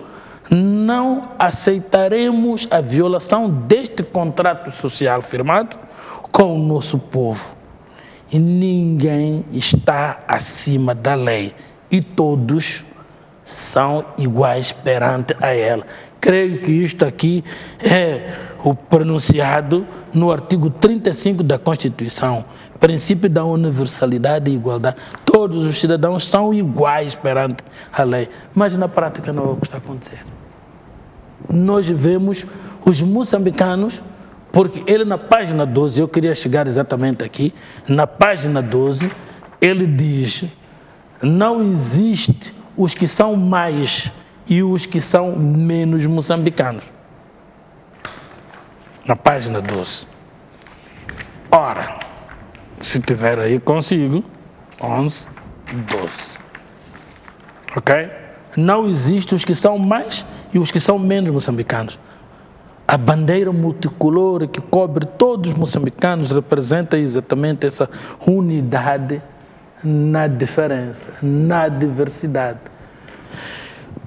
Speaker 2: não aceitaremos a violação deste contrato social firmado com o nosso povo. E ninguém está acima da lei e todos são iguais perante a ela. Creio que isto aqui é o pronunciado no artigo 35 da Constituição, princípio da universalidade e igualdade. Todos os cidadãos são iguais perante a lei, mas na prática não é o que está acontecendo. Nós vemos os moçambicanos, porque ele na página 12, eu queria chegar exatamente aqui, na página 12, ele diz, não existe os que são mais e os que são menos moçambicanos. Na página 12. Ora, se tiver aí consigo, 11, 12. Ok? Não existe os que são mais e os que são menos moçambicanos. A bandeira multicolor que cobre todos os moçambicanos representa exatamente essa unidade na diferença, na diversidade.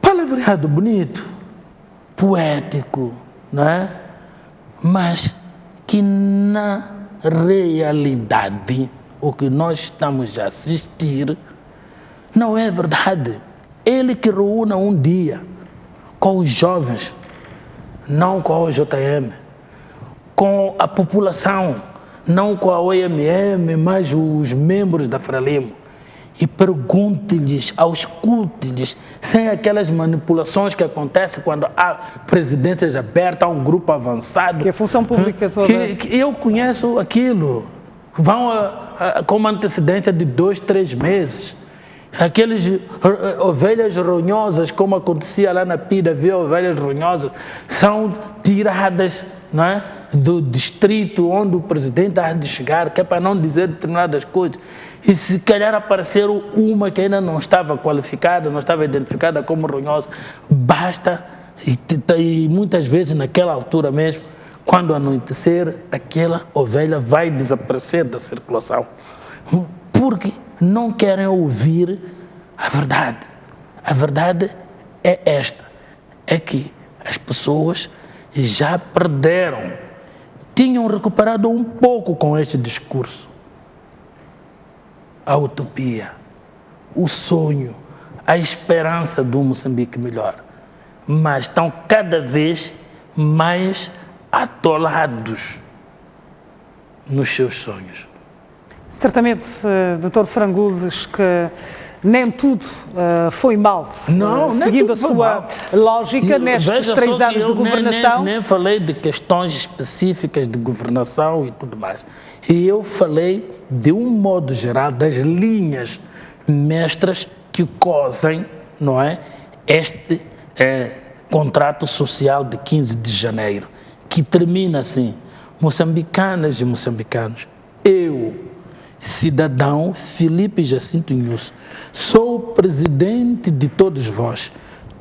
Speaker 2: Palavreado bonito, poético, não é? Mas que na realidade o que nós estamos a assistir não é verdade. Ele que reúne um dia com os jovens, não com a OJM, com a população, não com a OMM, mas os membros da Frelimo, e pergunte-lhes, ausculte-lhes, sem aquelas manipulações que acontecem quando há presidências abertas, há um grupo avançado.
Speaker 1: Que é função pública toda.
Speaker 2: Que eu conheço aquilo. Vão com uma antecedência de 2, 3 meses. Aqueles ovelhas ronhosas, como acontecia lá na Pida, havia ovelhas ronhosas, são tiradas, não é, do distrito onde o presidente há de chegar, que é para não dizer determinadas coisas. E se calhar aparecer uma que ainda não estava qualificada, não estava identificada como ronhosa, basta, e muitas vezes naquela altura mesmo, quando anoitecer, aquela ovelha vai desaparecer da circulação. Porque não querem ouvir a verdade. A verdade é esta, é que as pessoas já perderam, tinham recuperado um pouco com este discurso. A utopia, o sonho, a esperança de um Moçambique melhor. mas estão cada vez mais atolados nos seus sonhos.
Speaker 1: Certamente, Dr. Frangules, que nem tudo foi mal, seguindo a sua lógica nestes 3 anos de governação.
Speaker 2: Nem falei de questões específicas de governação e tudo mais. E eu falei, de um modo geral, das linhas mestras que cosem, não é, este contrato social de 15 de janeiro, que termina assim: moçambicanas e moçambicanos, eu, cidadão Filipe Jacinto Inhosso, sou o presidente de todos vós.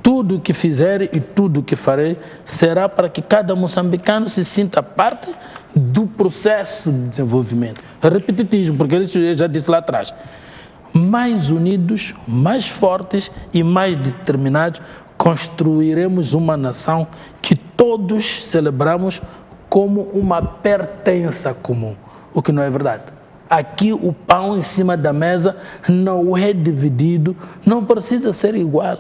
Speaker 2: Tudo o que fizer e tudo o que farei será para que cada moçambicano se sinta parte do processo de desenvolvimento. Repetitismo, porque eu já disse lá atrás. Mais unidos, mais fortes e mais determinados, construiremos uma nação que todos celebramos como uma pertença comum, o que não é verdade. Aqui o pão em cima da mesa não é dividido, não precisa ser igual,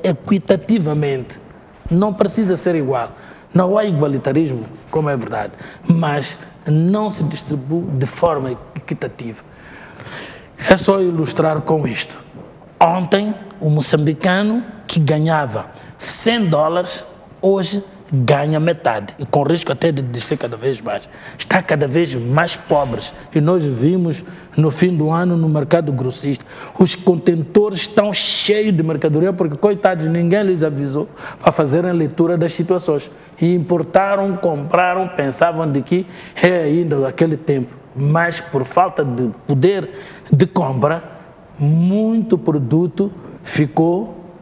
Speaker 2: equitativamente, não precisa ser igual. Não há igualitarismo, como é verdade, mas não se distribui de forma equitativa. É só ilustrar com isto. Ontem, o moçambicano que ganhava $100, hoje ganha metade, e com risco até de descer cada vez mais. Está cada vez mais pobres. E nós vimos no fim do ano no mercado grossista, os contentores estão cheios de mercadoria, porque, coitados, ninguém lhes avisou para fazerem leitura das situações. E importaram, compraram, pensavam de que é ainda aquele tempo. Mas por falta de poder de compra, muito produto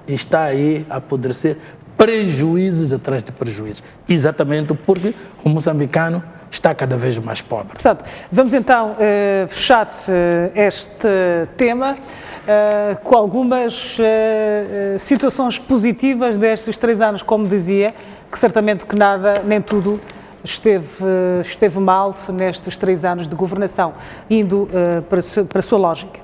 Speaker 2: está aí a apodrecer, prejuízos atrás de prejuízos, exatamente porque o moçambicano está cada vez mais pobre.
Speaker 1: Portanto, vamos então fechar este tema com algumas situações positivas destes 3 anos, como dizia, que certamente que nada, nem tudo esteve mal nestes 3 anos de governação, indo para a sua lógica.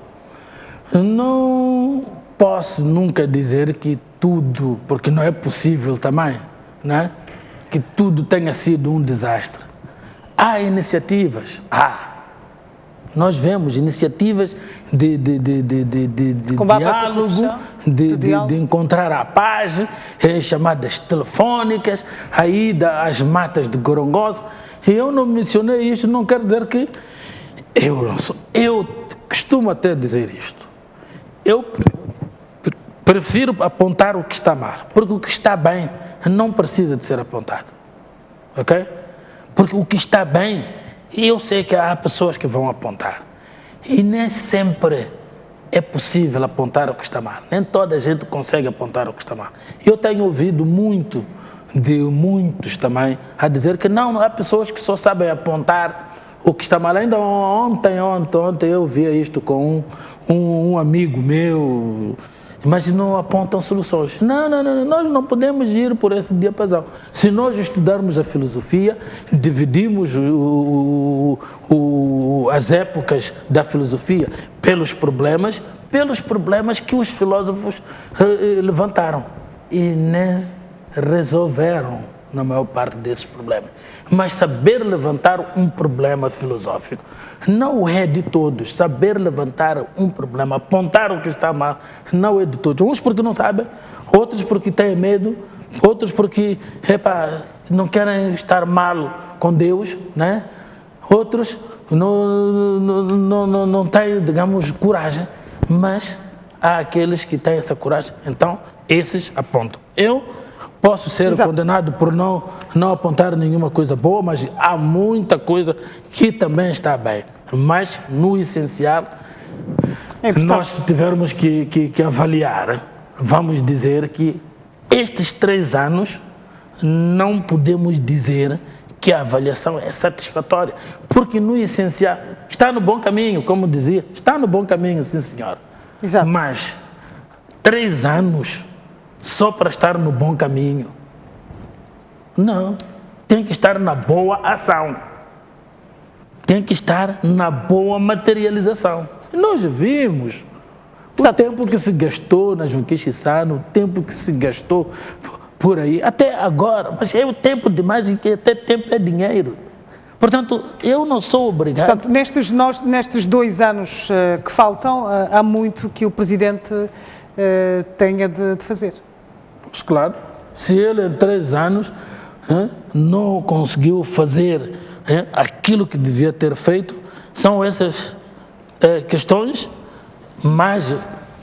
Speaker 2: Não posso nunca dizer que tudo, porque não é possível também, né? Que tudo tenha sido um desastre. Há iniciativas, nós vemos iniciativas de diálogo, de encontrar a paz, chamadas telefónicas, aí das matas de Gorongosa. E eu não mencionei isto, não quero dizer que eu costumo até dizer isto. Eu prefiro apontar o que está mal, porque o que está bem não precisa de ser apontado, ok? Porque o que está bem, eu sei que há pessoas que vão apontar, e nem sempre é possível apontar o que está mal, nem toda a gente consegue apontar o que está mal. Eu tenho ouvido muito de muitos também a dizer que não, há pessoas que só sabem apontar o que está mal. Ainda ontem eu via isto com um amigo meu, mas não apontam soluções. Não, nós não podemos ir por esse diapasão. Se nós estudarmos a filosofia, dividimos as épocas da filosofia pelos problemas que os filósofos levantaram e nem resolveram na maior parte desses problemas. Mas saber levantar um problema filosófico não é de todos. Saber levantar um problema, apontar o que está mal, não é de todos. Uns porque não sabem, outros porque têm medo, outros porque não querem estar mal com Deus, né? Outros não têm, digamos, coragem, mas há aqueles que têm essa coragem, então esses apontam. Eu posso ser condenado por não apontar nenhuma coisa boa, mas há muita coisa que também está bem. Mas, no essencial, nós tivermos que avaliar, vamos dizer que estes 3 anos não podemos dizer que a avaliação é satisfatória, porque, no essencial, está no bom caminho, como dizia, está no bom caminho, sim, senhor.
Speaker 1: Exato.
Speaker 2: Mas 3 anos só para estar no bom caminho. Não, tem que estar na boa ação, tem que estar na boa materialização. Nós vimos O tempo que se gastou na Junquix-Sano, o tempo que se gastou por aí, até agora, mas é o tempo demais em que até tempo é dinheiro. Portanto, eu não sou obrigado...
Speaker 1: Portanto, nestes 2 anos que faltam, há muito que o Presidente tenha de fazer.
Speaker 2: Pois claro, se ele em 3 anos não conseguiu fazer aquilo que devia ter feito, são essas questões, mais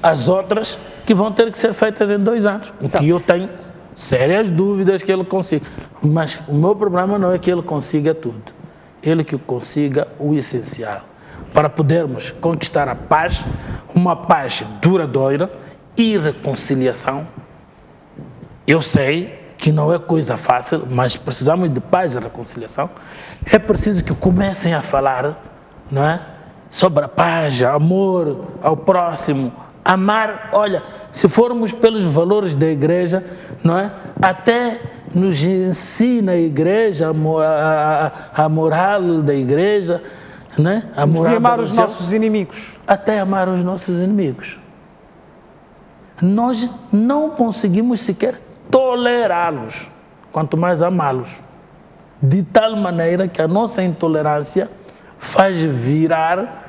Speaker 2: as outras que vão ter que ser feitas em 2 anos. O que eu tenho sérias dúvidas que ele consiga. Mas o meu problema não é que ele consiga tudo. Ele que consiga o essencial para podermos conquistar a paz, uma paz duradoura e reconciliação. Eu sei que não é coisa fácil, mas precisamos de paz e reconciliação. É preciso que comecem a falar, não é, sobre a paz, amor ao próximo, amar. Olha, se formos pelos valores da igreja, não é, até nos ensina a igreja, a moral da igreja, né? A moral
Speaker 1: de amar os nossos inimigos.
Speaker 2: Até amar os nossos inimigos. Nós não conseguimos sequer tolerá-los, quanto mais amá-los. De tal maneira que a nossa intolerância faz virar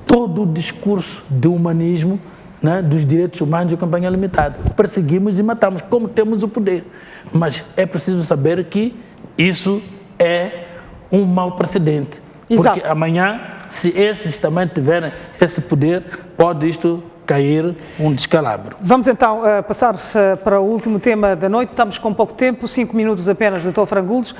Speaker 2: todo o discurso de humanismo, né, dos direitos humanos de Companhia Limitada. Perseguimos e matamos, como temos o poder. Mas é preciso saber que isso é um mau precedente.
Speaker 1: Exato.
Speaker 2: Porque amanhã, se esses também tiverem esse poder, pode isto cair um descalabro.
Speaker 1: Vamos então passar para o último tema da noite. Estamos com pouco tempo, 5 minutos apenas, Dr. Frangules.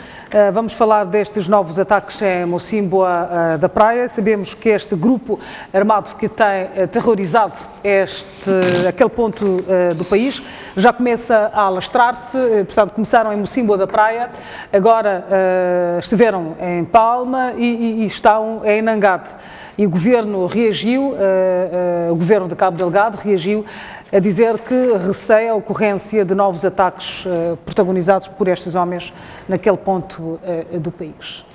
Speaker 1: Vamos falar destes novos ataques em Mocímboa da Praia. Sabemos que este grupo armado que tem terrorizado aquele ponto do país já começa a alastrar-se. Portanto, começaram em Mocímboa da Praia, agora estiveram em Palma e estão em Nangade. E o Governo reagiu, o Governo de Cabo Delgado reagiu a dizer que receia a ocorrência de novos ataques protagonizados por estes homens naquele ponto do país.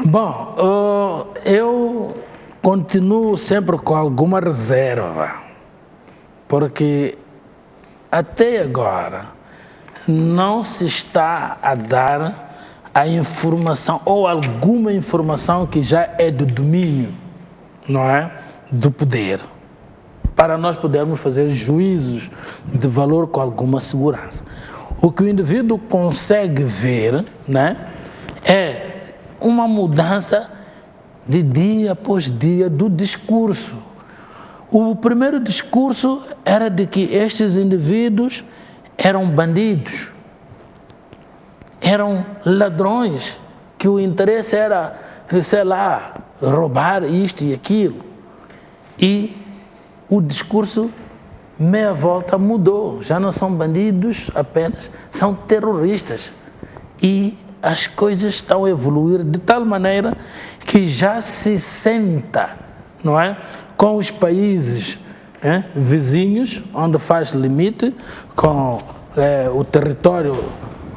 Speaker 2: Bom, eu continuo sempre com alguma reserva, porque até agora não se está a dar a informação ou alguma informação que já é do domínio, não é, do poder, para nós podermos fazer juízos de valor com alguma segurança. O que o indivíduo consegue ver, né, é uma mudança de dia após dia do discurso. O primeiro discurso era de que estes indivíduos eram bandidos, eram ladrões, que o interesse era, sei lá, roubar isto e aquilo. E o discurso, meia volta, mudou. Já não são bandidos apenas, são terroristas. E as coisas estão a evoluir de tal maneira que já se senta, não é, com os países vizinhos, onde faz limite com o território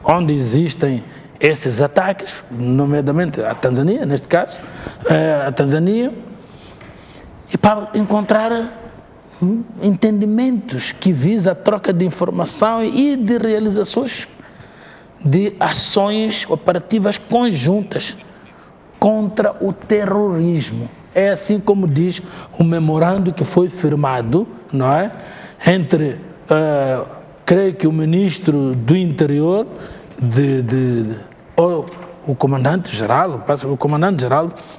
Speaker 2: onde existem esses ataques, nomeadamente a Tanzânia, neste caso, a Tanzânia, e para encontrar entendimentos que visam a troca de informação e de realizações de ações operativas conjuntas contra o terrorismo. É assim como diz o memorando que foi firmado, não é, entre creio que o ministro do Interior, ou o comandante-geral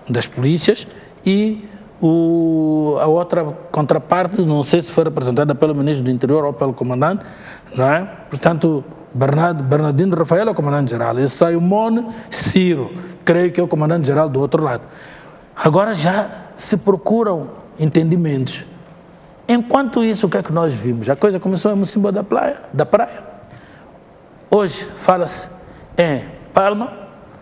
Speaker 2: das polícias e a outra contraparte, não sei se foi representada pelo ministro do Interior ou pelo comandante, não é? Portanto, Bernardino Rafael é o comandante-geral e Saimone Ciro, creio que é o comandante-geral do outro lado. Agora já se procuram entendimentos. Enquanto isso, o que é que nós vimos? A coisa começou em Mocímboa da Praia. Hoje fala-se em Palma,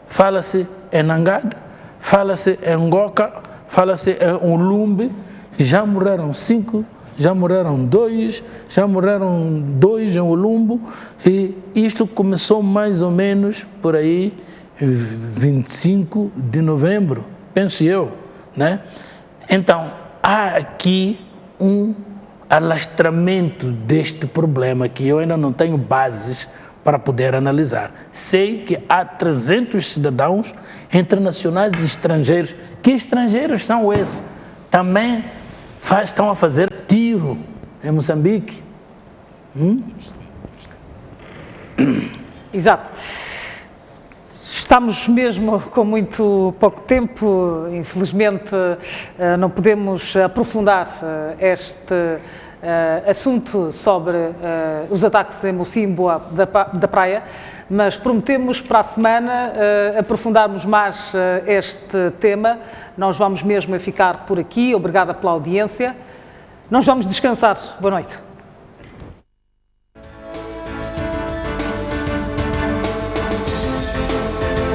Speaker 2: fala-se em Nangade, fala-se em Ngoca, fala-se em Ulumbe. Já morreram 5, já morreram 2, já morreram 2 em Ulumbo. E isto começou mais ou menos por aí, 25 de novembro, penso eu, né? Então, há aqui alastramento deste problema que eu ainda não tenho bases para poder analisar. Sei que há 300 cidadãos internacionais e estrangeiros. Que estrangeiros são esses? Também estão a fazer tiro em Moçambique.
Speaker 1: Exato. Estamos mesmo com muito pouco tempo, infelizmente não podemos aprofundar este assunto sobre os ataques em Mocímboa da Praia, mas prometemos para a semana aprofundarmos mais este tema. Nós vamos mesmo ficar por aqui, obrigada pela audiência. Nós vamos descansar. Boa noite.